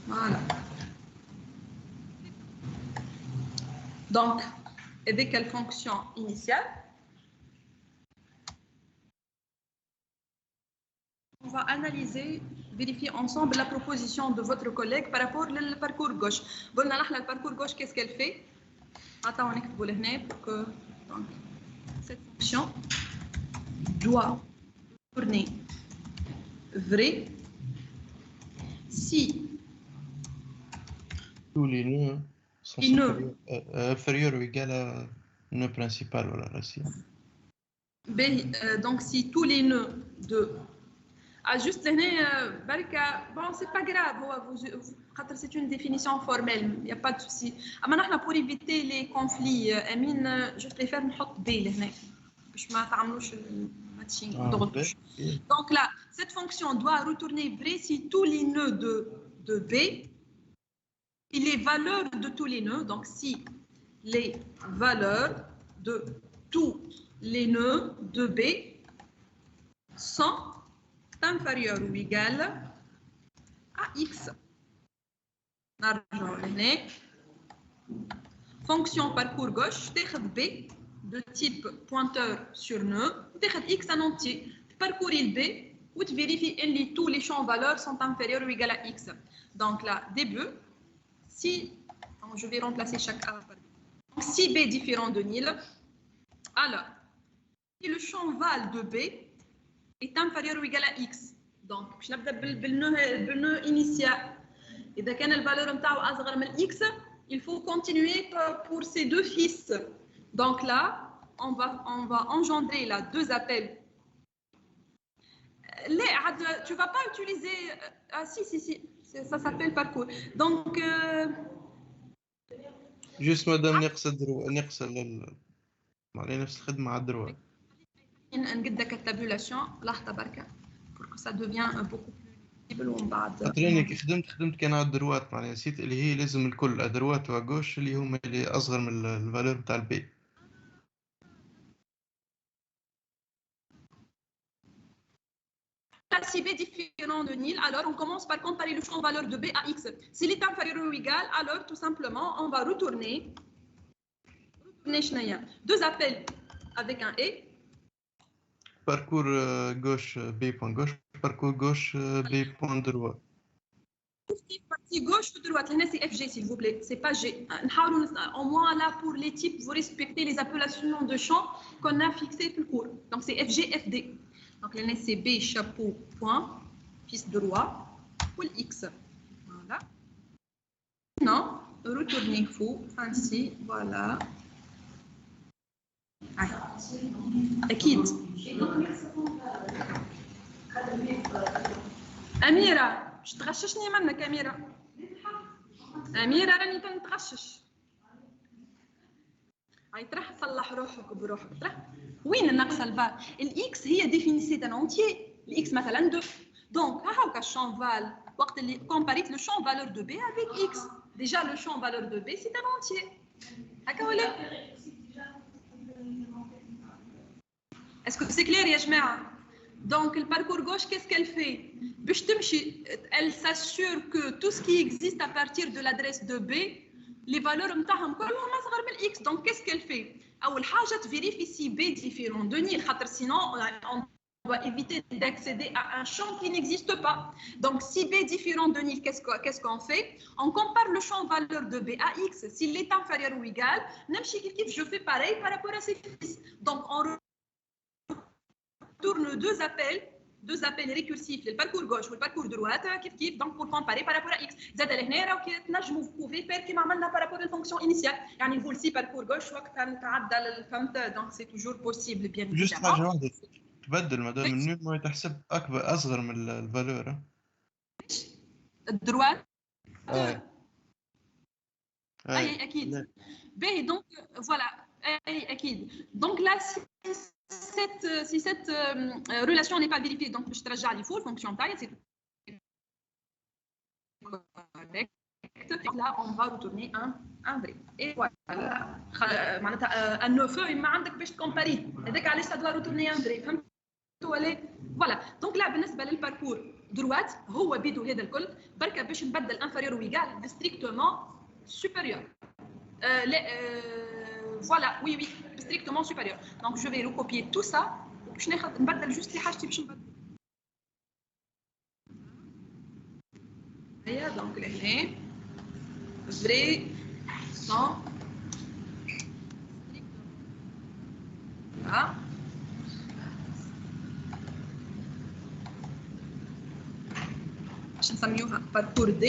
voilà. Donc, avec quelle fonction initiale? On va analyser, vérifier ensemble la proposition de votre collègue par rapport au parcours gauche. Bon, le parcours gauche, qu'est-ce qu'elle fait? Attends, on écrit pour que donc, cette fonction doit tourner vrai si tous les nœuds sont inférieurs ou égaux à nœud principal ou la racine. Donc si tous les nœuds de juste bon c'est pas grave c'est une définition formelle il n'y a pas de souci pour éviter les conflits je préfère نحط B لهنا باش ما تعملوش matching donc là cette fonction doit retourner vrai si tous les nœuds de B et les valeurs de tous les nœuds donc si les valeurs de tous les nœuds de B sont inférieur ou égal à x. Fonction parcours gauche, B de type pointeur sur nœud, x en entier. Parcourir B, ou tu vérifies que tous les champs valeurs sont inférieurs ou égal à x. Donc là, début, si je vais remplacer chaque A par B. Donc, si B est différent de nil, alors si le champ val de B est inférieur ou égal à x. Donc, je vais le nœud initial. Et dès que la valeur est x, il faut continuer pour ces deux fils. Donc là, on va engendrer là deux appels. Tu ne vas pas utiliser... Ah si, ça s'appelle parcours. Donc... Juste madame, نقص نفس الخدمة على الدروات. نقدك التابولاسيون لحظه بركه pour que ça devient beaucoup plus lisible ومن بعد خاطرني كي خدمت كان على الدروات معناها نسيت اللي هي لازم الكل ادروات وغوش اللي هما اللي اصغر من الفالور نتاع البي. Si B est différent de nil, alors on commence par comparer le champ valeur de B à x. S'il est inférieur ou égal, alors tout simplement on va retourner deux appels avec un et. Parcours gauche B point gauche, parcours gauche B point droit. Partie gauche ou droite, c'est FG s'il vous plaît, c'est pas G. Au moins là pour les types, vous respectez les appellations de champs qu'on a fixées pour le cours. Donc c'est FG, FD. Donc là c'est B chapeau point, fils droit, ou X. Voilà. Non, retournez faux, ainsi, voilà. أكيد. أميرة مش تغششني منك أميرة. أميرة راني تنتغشش. هاي تروح تصلح روحك بروحك تروح. وين النقص الفال؟ الإكس هي ديفينيسي دان أونتيي. الإكس مثلا 2. دونك ها هاكا الشون فال وقت اللي كومباريت لو شون فالور دو بي افيك إكس. ديجا لو شون فالور دو بي سي دان أونتيي. هاكا ولا؟ Est-ce que c'est clair, Yajmea? Donc, le parcours gauche, qu'est-ce qu'elle fait? Elle s'assure que tout ce qui existe à partir de l'adresse de B, les valeurs sont X. Donc, qu'est-ce qu'elle fait? Elle vérifie si B est différent de nil, sinon on doit éviter d'accéder à un champ qui n'existe pas. Donc, si B est différent de nil, qu'est-ce qu'on fait? On compare le champ valeur de B à X. S'il est inférieur ou égal, je fais pareil par rapport à ces fils. Donc, on tourne deux appels deux appels récursifs le parcours gauche ou le parcours droite كيف donc pour comparer par rapport à x زاد لهنا راهو كي تنجموا بروفي فير كيما عملنا par rapport à la fonction initiale يعني نقول سي parcours gauche وقتها نتعدى الفهمت donc c'est toujours possible bien جست évidemment حاجة واحدة تبدل ما دام النول ما يتحسب أكبر أصغر من الفالور. الدروات أي اي اكيد باهي دونك فوالا اي اكيد دونك لا si cette relation n'est pas vérifiée donc باش ترجع لي فول fonction تاعي c'est correct. Là on va retourner un vrai et voilà معناتها un feu ما عندك باش تكومباري هذاك علاش ça doit retourner un vrai فهمت ولا فوالا دونك لا بالنسبه للباركور دروات هو بيدو هذا الكل بركه باش نبدل انفيريور ويغال ستريكتومون supérieur. Voilà, oui, strictement supérieur. Donc, je vais recopier tout ça. Je vais faire juste les hashtag. Donc, les vrai, sans. Voilà. Je vais faire parcours D.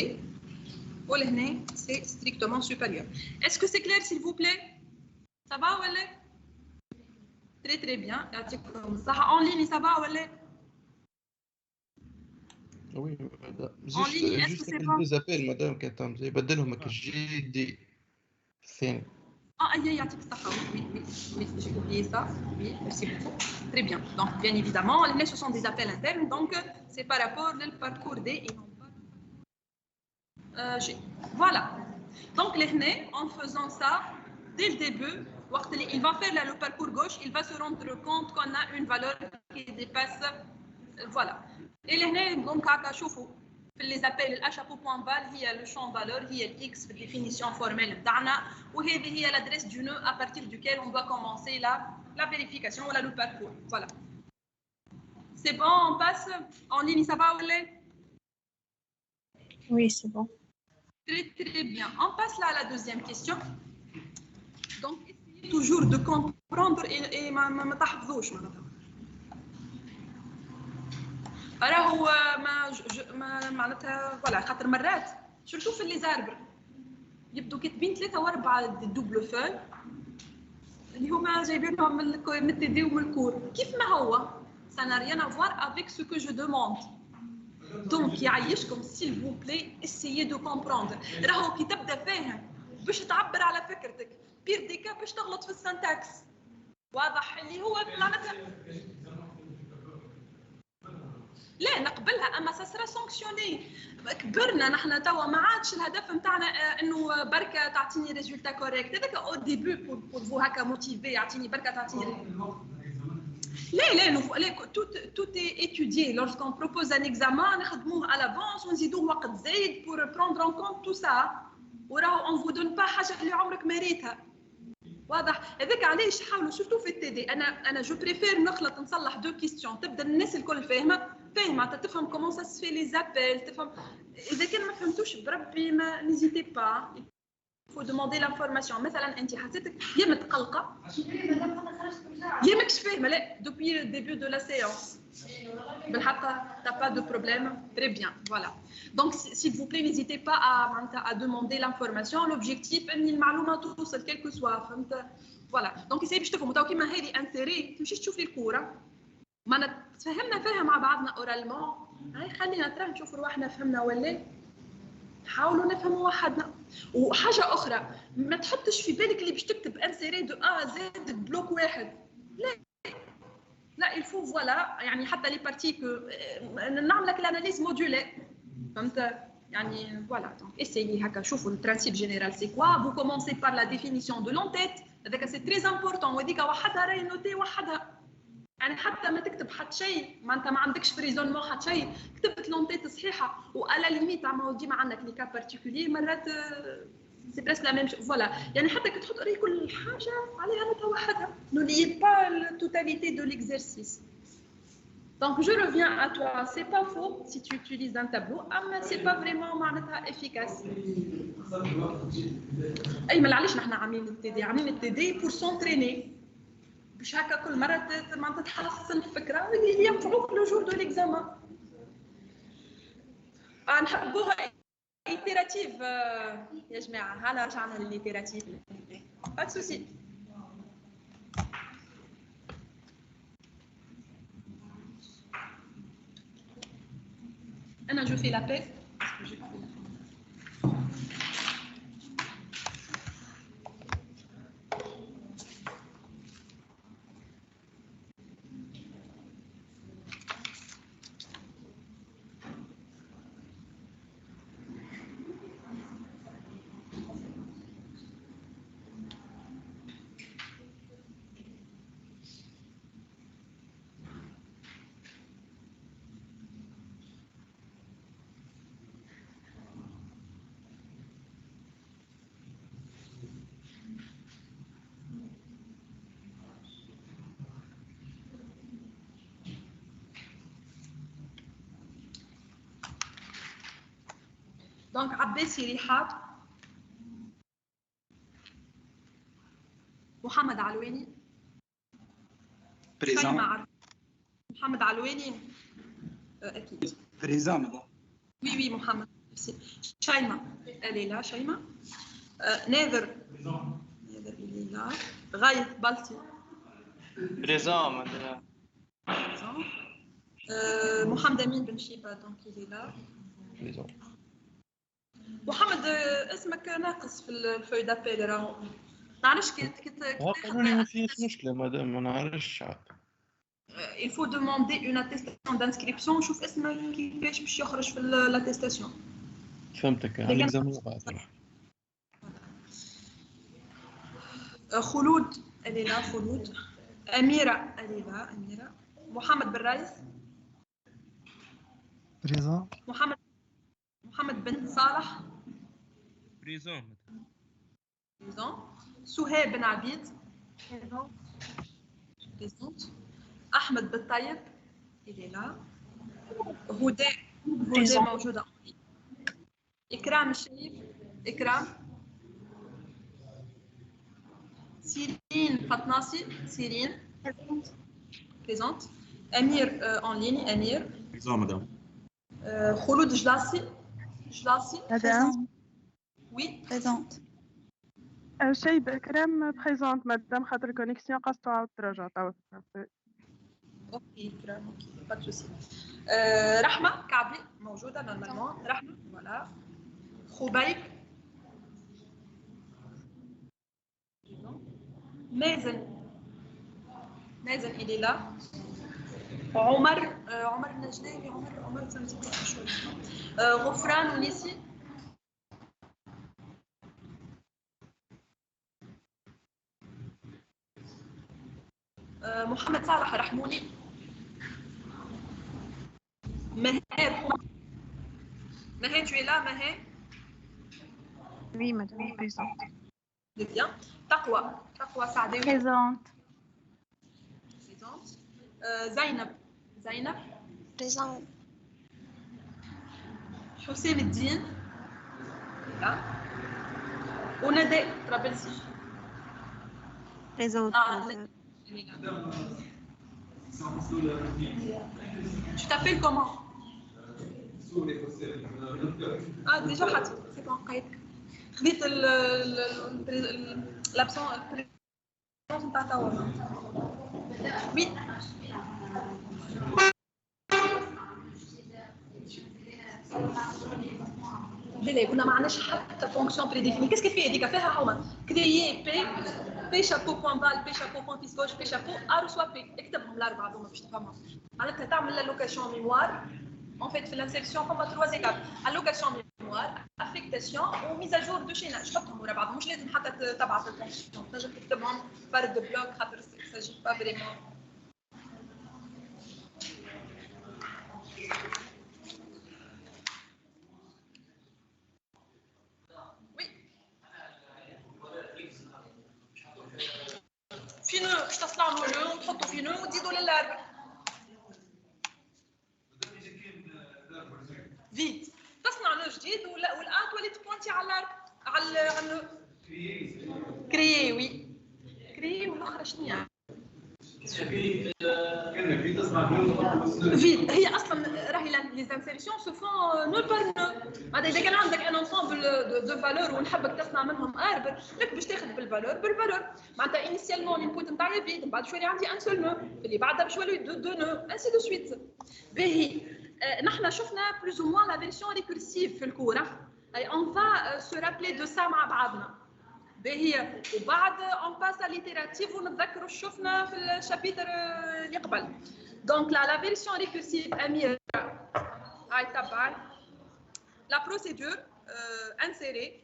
C'est strictement supérieur. Est-ce que c'est clair, s'il vous plaît? Ça va ou elle? Très très bien. En ligne, ça va ou elle? Oui, en ligne, est-ce que c'est bon? Des appels, madame, كتام زي بدلهم الجي دي الثاني. يعطيك الصحة. Oui, j'ai oublié ça. Oui, merci beaucoup. Très bien. Donc, bien évidemment, ce sont des appels internes, donc c'est par rapport au parcours D et non pas G. Voilà. Donc, en faisant ça, dès le début, il va faire le parcours gauche, il va se rendre compte qu'on a une valeur qui dépasse. Voilà. Et donc, les appels HAPO.val, il y a le champ valeur, il y a l'X, la définition formelle d'ANA, ou il y a l'adresse du nœud à partir duquel on doit commencer la vérification, voilà le parcours. Voilà. C'est bon, on passe en ligne, ça va ou les? Oui, c'est bon. Très très bien. On passe là à la deuxième question. Donc, essayez toujours de comprendre et ما تحفظوش معناتها. راهو ما معناتها فوالا خاطر مرات سورتو في لي زاربر يبدو كاتبين 3 و4 دوبل فول اللي هما جايبينهم من التي دي ومن الكور كيف ما هو ça n'a rien à voir avec ce que je demande. Donc يعيشكم s'il vous plaît essayez de comprendre. راهو كي تبدا فاهم باش تعبر على فكرتك بير ديكا باش تغلط في السنتاكس واضح اللي هو معناتها لا نقبلها اما ساسرا سانكسيوني كبرنا نحن توا ما عادش الهدف نتاعنا انه بركه تعطيني ريزولتا كوريكت هذاك او ديبي بور فو هكا موتيفي يعطيني بركه تعطيني لا tout est étudié lorsqu'on propose un examen نخدموه à l'avance ونزيدوه وقت زايد pour prendre en compte tout ça وراه on vous donne pas حاجه اللي عمرك ما ريتها واضح هذاك علاش حاولوا سورتو في التي دي انا جو بريفير نخلط نصلح دو كيستيون تبدا الناس الكل فاهمه تفهم كومون سا سفي لي زابيل تفهم اذا كان ما فهمتوش بربي ما نيزيتي با faut demander l'information مثلا انت حسيتك يا متقلقه يا ماكش فاهمه لا depuis le début de la séance بالحق t'as pas de problème très bien voilà donc s'il vous plaît n'hésitez pas à demander l'information l'objectif ان المعلومه توصل quel que soit فهمت voilà donc essayez باش تفهموا تو كيما هذه انتيري تمشيش تشوفي الكوره ما تفهمنا فيها مع بعضنا اورالمون هاي خلينا ترى نشوفوا رواحنا فهمنا ولا حاولوا نفهموا وحدنا وحاجه اخرى ما تحطش في بالك اللي باش تكتب انسيري دو ا زد بلوك واحد لا il faut voilà يعني حتى لي بارتي كو نعمل لك الاناليز مودولير فهمت يعني voilà donc essayez هكا شوفوا البرانسيب جينيرال سي كوا vous commencez par la définition de l'entête هذاك سي تري امبورطون وهذيك وحدها راهي نوتي وحدها يعني حتى ما تكتب حتى شيء ما انت ما عندكش فريزونمون حتى شيء كتبت لونتيت صحيحه والا ليميت عما ديما عندك لي كا بارتيكولير مرات سي بريس لا ميم فوالا يعني حتى كي تحط كل حاجه عليها نوتة وحدها نولي با التوتاليتي دو ليكزercice donc je reviens à toi c'est pas faux si tu utilises un tableau mais c'est pas vraiment معناتها efficace اي ما علاش نحن عاملين التي دي عاملين التي دي pour s'entraîner باش هكا كل مره ما تتحسن الفكره ينفعوك لو جور دو ليكزامان. نحبوها ايتيراتيف يا جماعه. هلا رجعنا للإيتيراتيف. با سوسي. انا جو في لا بي. دونك عباسي رحاب، محمد علواني بريزون. محمد علواني اكيد بريزون مدام. وي وي محمد. شيماء ليلى. شيماء ناذر. ناذر ليلى. غايث بلطي بريزون مدام. محمد امين بن شيبه دونك ليلى. محمد اسمك ناقص في الفوي دابيل راهو. نعرفش كي قانوني ما فيهش مشكله مادام ما نعرفش عاد. il faut demander une attestation d'inscription. نشوف اسمك كيفاش باش يخرج في l'attestation. فهمتك على الاكزامان بعد. خلود ليلى. خلود. اميره ليلى. اميره. محمد بن رايس. بريزون. محمد بن صالح. بريزون. سهيب بن عبيد. بريزونت. احمد بالطيب ليلى. هدى موجوده. اكرام الشريف. اكرام. سيرين فطناسي. سيرين بريزونت. امير اون لين. امير بريزون مدام. خلود جلاسي. Madame, Oui. présente. شيب إكرام بريزونت مادام خاطر الكونيكسيون قصتو عاود ترجع توا. اوكي إكرام اوكي با دو سوسي. رحمة كعبي موجودة نورمالمون. رحمة فوالا. خبيب. مازن إلي لا. عمر النجداني. عمر زمزم شوي. غفران ونسي. محمد صالح رحموني. مهار tu es là مهار؟ Oui, madame, présente. Bien. تقوى سعداوي. Présente. زينب. Présente. حسام الدين. ونداء طرابلسي. Présente. Tu t'appelles comment? déjà حطيت. C'est bon قيدك. خديت l'absent نتاع توا. Oui. بلا كنا ما عندناش حتى فونكسيون بريديفيني. كيسكي في هذيك فيها حومه كريي بي شابو بوان فال بي شابو بوان فيس غوش بي شابو ار سوا بي. اكتبهم الاربعه هذوما باش تفهمهم. معناتها تعمل لا لوكاسيون ميموار. En fait, في الانسيرسيون فما 3 étapes. allocation mémoire, affectation و mise à jour دو شيناج. حطهم ورا بعضهم مش لازم حتى تبعث الفونكسيون. تنجم تكتبهم بار دو بلوك خاطر ساجي با فريمون. فينو باش تصنعوا نو وتحطوا فينو وتزيدوا للاربع. فيت تصنع نو جديد والان تولي تبونتي على الاربع على كريي. وي كريي. والاخرى شنو فيد هي اصلا راهي لي زانسيرسيون سو فون نو بار نو. بعد اذا كان عندك ان انسامبل دو فالور ونحبك تصنع منهم اربر لك باش تاخذ بالفالور معناتها انيسيالمون الانبوت نتاعي فيد من بعد شويه عندي ان سول نو اللي بعدها باش يولي دو نو انسي دو سويت. باهي نحن شفنا بلوز او موان لا فيرسيون ريكورسيف في الكوره. اي اون فا سو رابلي دو سا مع بعضنا. باهي وبعد اون باس ليتيراتيف ونتذكروا شفنا في الشابيتر اللي قبل. دونك لا فيرسيون ريكورسيف اميره هاي تبع لا بروسيدور انسيري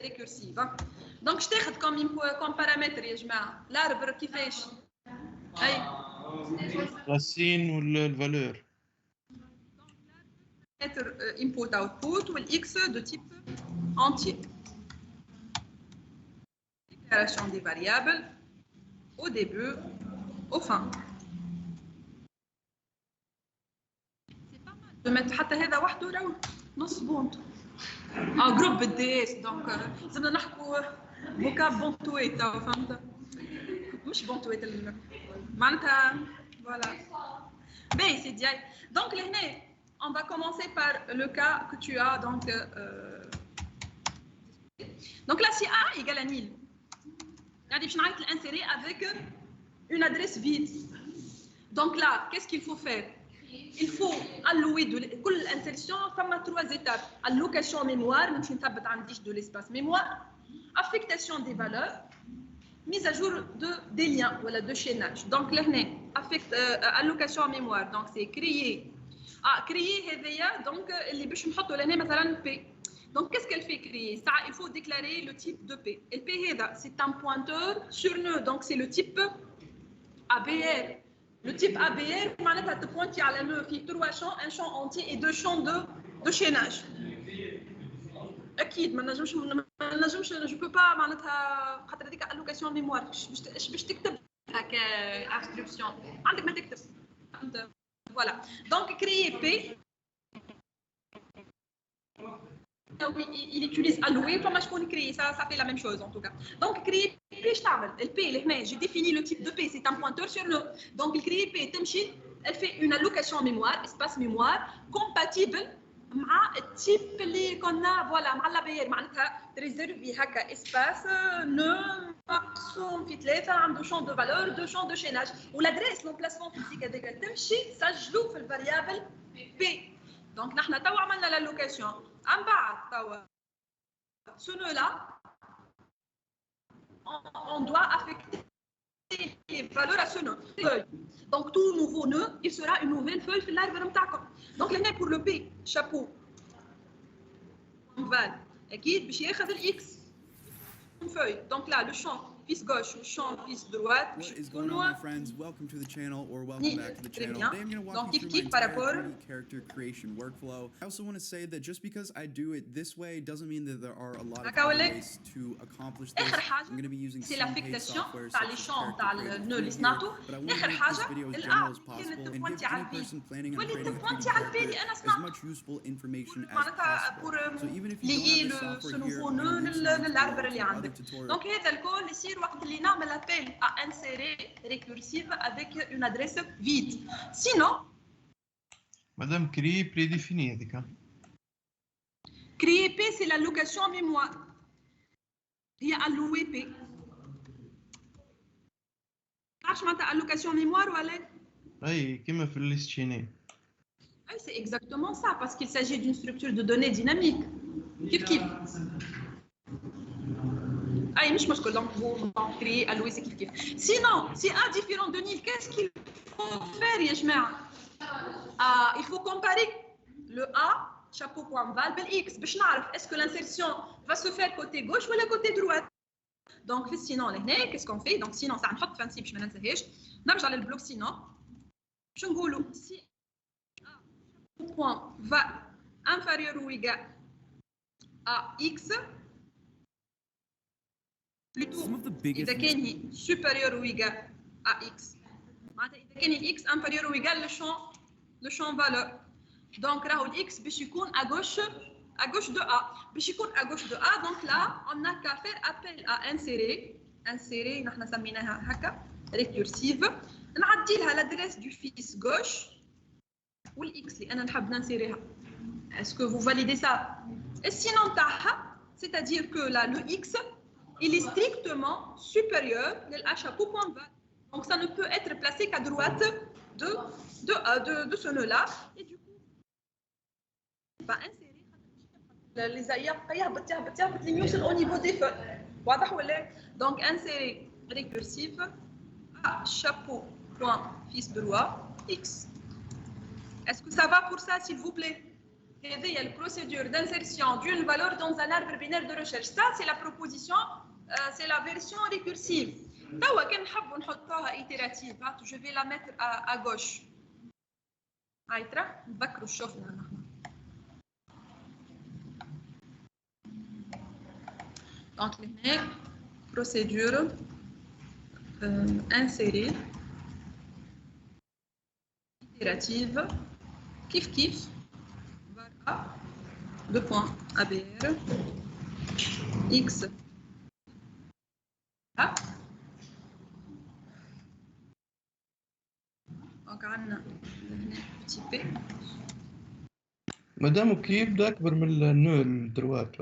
ريكورسيف. دونك اش تاخذ كوم بارامتر يا جماعه؟ الاربر كيفاش؟ اي راسين ولا الفالور input output ou x de type entier. Déclaration des variables au début, au fin. C'est pas mal de mettre حتى هذا وحده راهو نص بونت. جروب بالدي اس دونك زدنا نحكوا فوكاب بونتويت فهمت؟ مش بونتويت معناتها فوالا. باهي سيدي. دونك لهنا on va commencer par le cas que tu as donc là si A égale à 1000 يعني باش نعيط l'insérer avec une adresse vide. Donc là qu'est-ce qu'il faut faire? Il faut allouer كل insertion فما 3 étapes. allocation mémoire نمشي نثبت عنديش de l'espace mémoire, affectation des valeurs, mise à jour des liens ou de chaînage. Donc là allocation mémoire donc c'est créer créer هذايا دونك اللي باش نحطوا لهنا مثلا P. Donc qu'est-ce qu'elle fait créer ça? Il faut déclarer le type de P. Et P هذا c'est un pointeur sur nœud donc c'est le type ABR. Le type ABR معناتها تبوينتي على nœud فيه 3 champs, un champ entier et 2 champs de chaînage. اكيد ما نجمش جو بو با معناتها خاطر هذيك allocation mémoire باش تكتب هكا instruction عندك ما تكتب. Voilà. Donc, créer P, il utilise allouer, comme je peux créer, ça fait la même chose en tout cas. Donc, créer P, le P, j'ai défini le type de P, c'est un pointeur sur le. Donc, il crée P, elle fait une allocation mémoire, espace mémoire, compatible مع التيب اللي كنا فوالا مع الابير معناتها تريزيرفي هكا اسباس نو مقسوم في 3 عنده شون دو فالور 2 شون دو شيناج والادريس لومبلاسمون فيزيك هذاك تمشي سجلوا في الفاريابل بي. دونك نحن توا عملنا لا لوكاسيون من بعد توا سونو لا on doit affecter les valeurs à ce nœud. Donc tout nouveau nœud, il sera une nouvelle feuille في l'arbre نتاعكم. Donc là pour le P chapeau on va اكيد باش ياخذ الاكس feuille. Donc là le champ fils gauche le champ fils droite What is going on, my friends? Welcome to the channel or welcome back to the channel. Today I'm going to walk you through my entire character creation workflow. I also want to say that just because I do it this way doesn't mean that there are a lot of ways to accomplish this. I'm going to be using some paid software such as Character Creator Studio, but I want to make this video as general as possible and give any person planning on creating a 3D character as much useful information as possible. So even if you don't have the software here, other tutorials. Donc هذا الكل يصير وقت اللي نعمل appel à insérer récursive avec une adresse vide. Sinon, Madame créer prédéfini هذيك. créer P c'est l'allocation mémoire. هي allouer P. تعرفش معناتها allocation mémoire ولا؟ أي كما في الليست شيني. Oui, c'est exactement ça parce qu'il s'agit d'une structure de données dynamique. كيف اي مش مشكل donc vous créez allouer c'est كيف sinon si A différent de 1000 qu'est-ce qu'il faut faire يا جماعه il faut comparer le A chapeau.val بالx باش نعرف est-ce que l'insertion va se faire côté gauche ou côté droite. donc في sinon لهنا qu'est-ce qu'on fait donc sinon ساعه نحط فانسي باش ما ننساهاش نرجع للبلوك sinon باش نقولوا si A point va inférieur ou égal à x plutôt إذا كان supérieur ou égal à x. معناتها إذا كان x inférieur ou égal le champ valeur. Donc راهو x باش يكون à gauche de A. باش يكون à gauche de A donc là on n'a qu'à faire appel à insérer انسيري نحن سميناها هكا ريكورسيف نعدي لها لادريس دو فيس غوش والاكس اللي انا نحب ننسيريها. اسكو فو فاليدي سا؟ السينون تاعها c'est-à-dire que là le x il est strictement supérieur à chapeau point val. Donc ça ne peut être placé qu'à droite de ce nœud là et du coup va insérer les يهبط لين يوصل au niveau des feux. واضح ولا؟ Donc insérer récursif à chapeau point fils de loi x. Est-ce que ça va pour ça s'il vous plaît? هذه هي البروسيدور d'insertion d'une valeur dans un arbre binaire de recherche. Ça c'est la proposition, c'est la version récursive. توا كان نحبوا نحطوها itérative, je vais la mettre à gauche. هاي ترى نذكروا شوفنا نحن. Donc هنا procédure insérer itérative كيف var a 2 points abr x a. Donc عندنا هنا petit p. مادام كي يبدا اكبر من النو الدروات.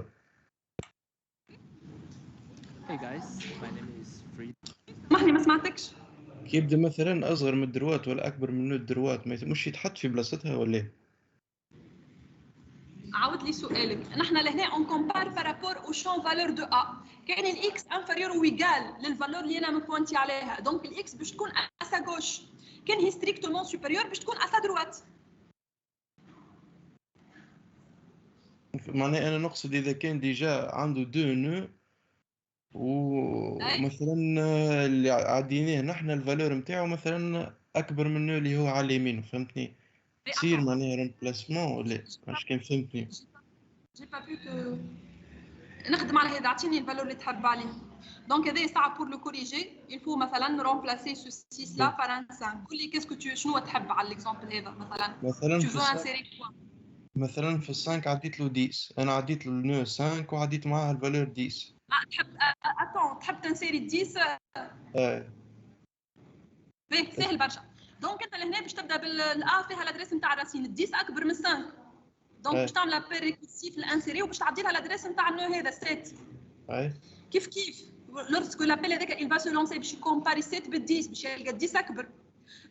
Hey guys, my name is Freed. سامحني ما سمعتكش. كي يبدا مثلا اصغر من الدروات ولا اكبر من الدروات مش يتحط في بلاصتها ولا ايه؟ عاود لي سؤالك. نحن لهنا اون كومبار بارابور او شون فالور دو ا. كان الاكس انفيريور او ايغال للفالور اللي انا مبوينتي عليها، دونك الاكس باش تكون ا سا غوش. كان هي ستريكتومون سوبيريور باش تكون ا سا دروات. معناها انا نقصد اذا كان ديجا عنده دو نو ومثلا اللي عديناه نحن الفالور نتاعو مثلا اكبر من النو اللي هو على اليمين، فهمتني؟ تصير معناها ريمبلاسمون ولا مش كان فهمتني؟ جي با بو كو نخدم على هذا. اعطيني الفالور اللي تحب عليه. دونك هذا صعب بور لو كوريجي. الفو مثلا رومبلاسي سو 6 لا بار ان 5. قول لي كاسكو تو شنو تحب على ليكزامبل هذا مثلا تو فو انسيري كوا. مثلا في ال5 عديت له 10، انا عديت له النو 5 وعديت معاه الفالور 10. تحب تحب تنسيري 10. باهي سهل برشا. دونك انت لهنا باش تبدا بالا فيها الادريس نتاع الراسين 10 اكبر من 5. دونك باش تعمل ابل ريكورسيف الانسيري وباش تعدي لها الادريس نتاع النو هذا 7. كيف لورسكو لابيل هذاك il va se lancer باش يكومباري 7 بال 10 باش يلقى 10 اكبر.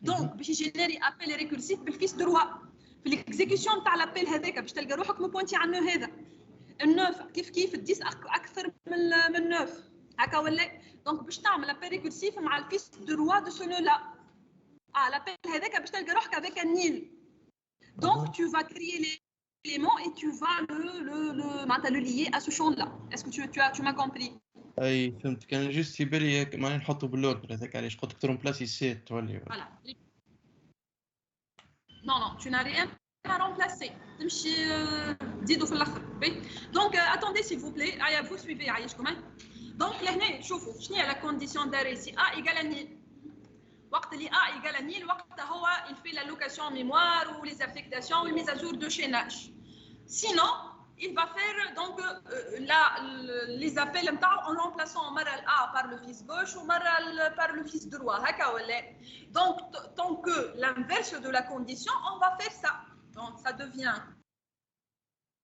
دونك باش يجينيري ابل ريكورسيف بالفيس دروا في الاكزيكيوشن تاع لابيل هذاك باش تلقى روحك مبوينتي على النو هذا النوف. كيف ال 10 اكثر من 9 هكا ولا؟ دونك باش تعمل ابل ريكورسيف مع الفيس دروا دو سو نو لا. l'appel هذاك باش تلقى روحك avec un nil. Donc tu vas créer l'élément et tu vas le lier à ce champ là. Est-ce que tu m'as compris? اي فهمت. كان جوست في بالي ماني نحطه باللوردر هذاك علاش قلت لك ترومبلاسي سيت تولي. Voilà. Non, tu n'as rien à remplacer. تمشي تزيدوا في الاخر. Donc attendez s'il vous plaît. Vous suivez عايشكم. Donc لهنا شوفوا شنو هي la condition d'arrêt si a égale à nil. وقت اللي a égale à nil وقتها هو il fait l'allocation mémoire ou les affectations ou les mises à jour de chaînage. Sinon il va faire donc les appels en remplaçant مرة ال a par le fils gauche ou مرة par le fils droit هكا ولا. Donc tant que l'inverse de la condition on va faire ça. Donc ça devient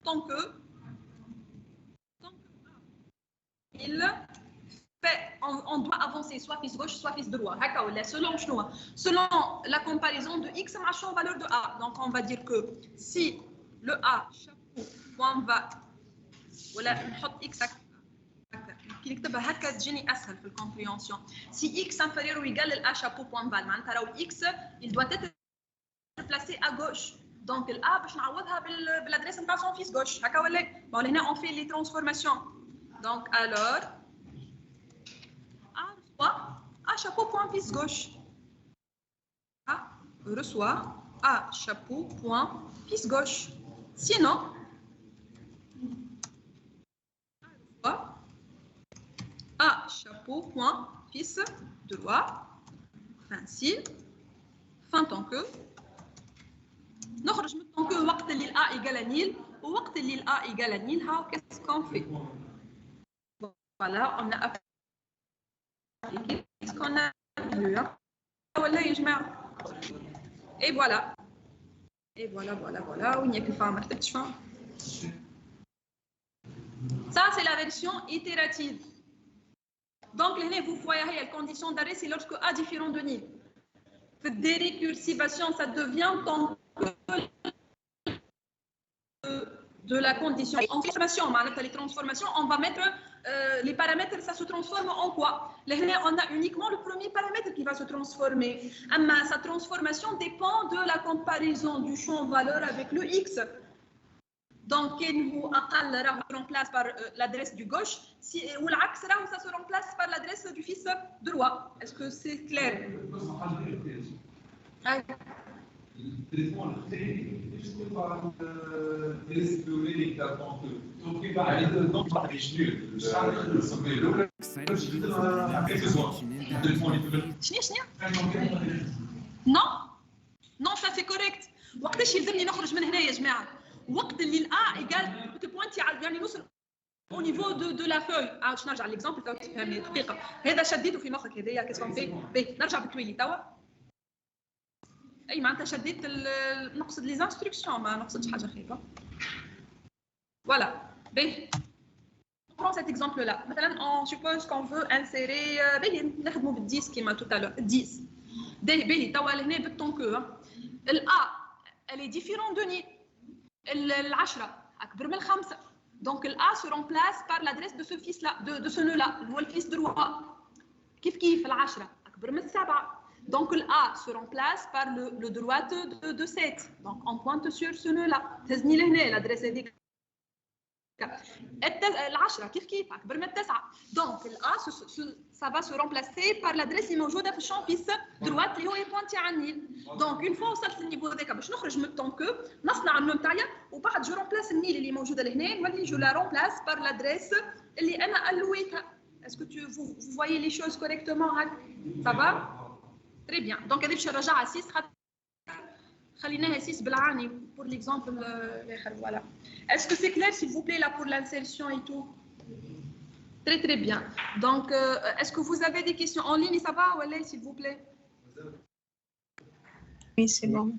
tant que il on doit avancer soit fils gauche soit fils droit. Selon la comparaison de x machin valeur de a. Donc on va dire que si le a chapeau point va ولا نحط x كي نكتبها هكا تجيني اسهل في الكومبريهنسيون. Si x inférieur ou égal à chapeau point val معناتها راهو x il doit être placé à gauche. Donc ال a باش نعوضها بالادريس نتاع son fils gauche هكا ولا؟ بون هنا on fait les transformations. Donc alors A chapeau point fils gauche. A reçoit A chapeau point fils gauche. Sinon, A chapeau point fils droit. Ainsi, fin tant que. نخرج من tant que وقت اللي A égale à nil ووقت اللي A égale à nil. Qu'est-ce qu'on fait? Voilà, on a Qu'est-ce qu'on a vu, hein? Voilà, يا جماعة. Et voilà. Et voilà. وين ياك الفا ما كتبتش فا. Ça, c'est la version itérative. Donc, vous voyez la condition d'arrêt, c'est lorsque A différent de nil. Des récursivations, ça devient tant que de la condition. En transformation, les transformations, on va mettre les paramètres, ça se transforme en quoi? Là, on a uniquement le premier paramètre qui va se transformer. Mais sa transformation dépend de la comparaison du champ valeur avec le X. Donc, nous remplace par l'adresse du gauche, ou l'axe, ça se remplace par l'adresse du fils droit. Est-ce que c'est clair? Non, ça c'est correct. وقتاش يلزمني نخرج من هنا يا جماعه؟ وقت اللي الA égale تبوينتي يعني نوصل au niveau de la feuille. باش نرجع ليكزامبل تو تفهمني دقيقه. هذا شديته في مخك هذايا كيسكون فيه. نرجع بالتويلي توا. اي معناتها شديت نقصد لي انستركسيون ما نقصدش حاجه خايبه. فوالا باهي. On prend cet exemple là. مثلا on suppose qu'on veut insérer باهي نخدموا بال10 كيما tout à l'heure 10. باهي توا لهنا بالطون كو الA elle est différente de nil. ال10 اكبر من 5. Donc الA se remplace par l'adresse de ce fils là de ce nœud là هو الفيس droit. كيف ال10 اكبر من 7. Donc l'A se remplace par le droite de 7. Donc on pointe sur ce nœud-là. تهزني لهنا l'adresse هذيك. ال10 كيف أكبر من 9. Donc l'A ça va se remplacer par l'adresse اللي موجودة في الشامp fils droite اللي هو يبوانتي على النيل. Donc une fois وصلت للنيفو هذاك باش نخرج من الطون كو نصنع النون تاعي وبعد جو رومبلاس النيل اللي موجودة لهنا نولي جو لا رومبلاس par l'adresse اللي أنا ألويتها. Est-ce que vous voyez les choses correctement? Ça va? Très bien. Donc, هذه باش نرجعها 6 خليناها 6 بالعاني pour l'exemple الآخر. Voilà. Est-ce que c'est clair s'il vous plaît là pour l'insertion et tout? Très bien. Donc, est-ce que vous avez des questions en ligne? Ça va ou allez s'il vous plaît? Oui, c'est bon.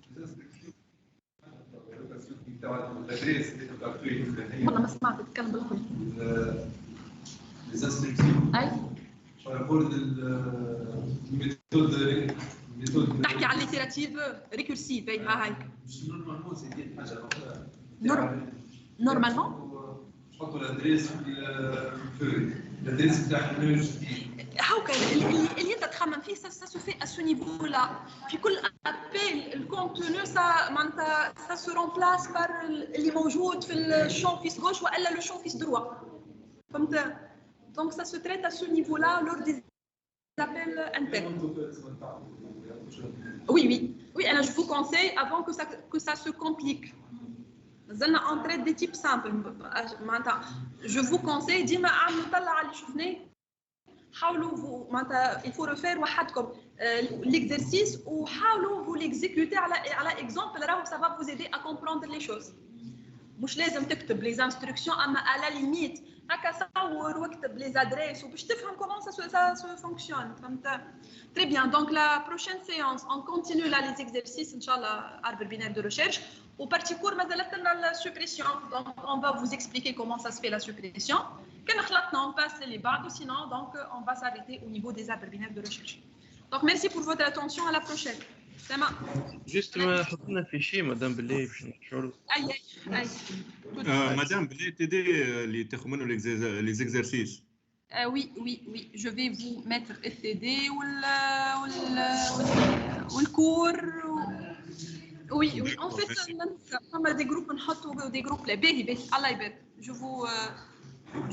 والله ما سمعت تتكلم بالقوي. Les instructions. أي. Par rapport à méthode. تحكي على ليتيراتيف ريكورسيف اي ها هاي. Normalement, c'est bien Normalement. نحطوا الادريس في الفeuille. الادريس تاع النوع جديد. هاكا اللي انت تخمم فيه ça se fait à ce niveau là. في كل ابل الكونتوني ça معناتها ça se remplace par اللي موجود في الشامp fils gauche والا le champ fils droit. فهمت؟ Donc ça se traite à ce niveau-là lors des appels internes. Oui, alors je vous conseille avant que ça se complique. On traite des types simples. Je vous conseille ديما اعملوا طلع اللي شفناه. حاولوا il faut refaire وحدكم l'exercice وحاولوا vous l'exécuter على exemple راهو ça va vous aider à comprendre les choses. مش لازم تكتب les instructions اما à la limite هكا صور واكتب les adresses وباش تفهم comment ça se fonctionne. فهمت؟ Très bien. Donc la prochaine séance on continue là les exercices inchallah arbre binaire de recherche. Au partie court مازالت لنا la suppression. Donc on va vous expliquer comment ça se fait la suppression. كان خلطنا on passe les بعض sinon donc on va s'arrêter au niveau des arbres binaires de recherche. Donc merci pour votre attention, à la prochaine. تمام. جست ما حطينا في شيء مدام بالله باش نشعروا. اي مدام بالله تدي اللي تاخذ منه les exercices. Oui, je vais vous mettre FTD ou le cours. Oui, en fait, on a des groupes, on a des groupes. Allah يبارك.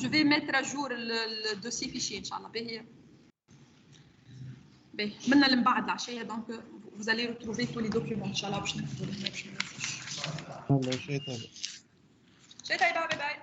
Je vais mettre à jour le dossier fichier, Inch'Allah. Maintenant, le بعد العشية, donc vous allez retrouver tous les documents, Inch'Allah. والله شيء تابع. Bye bye.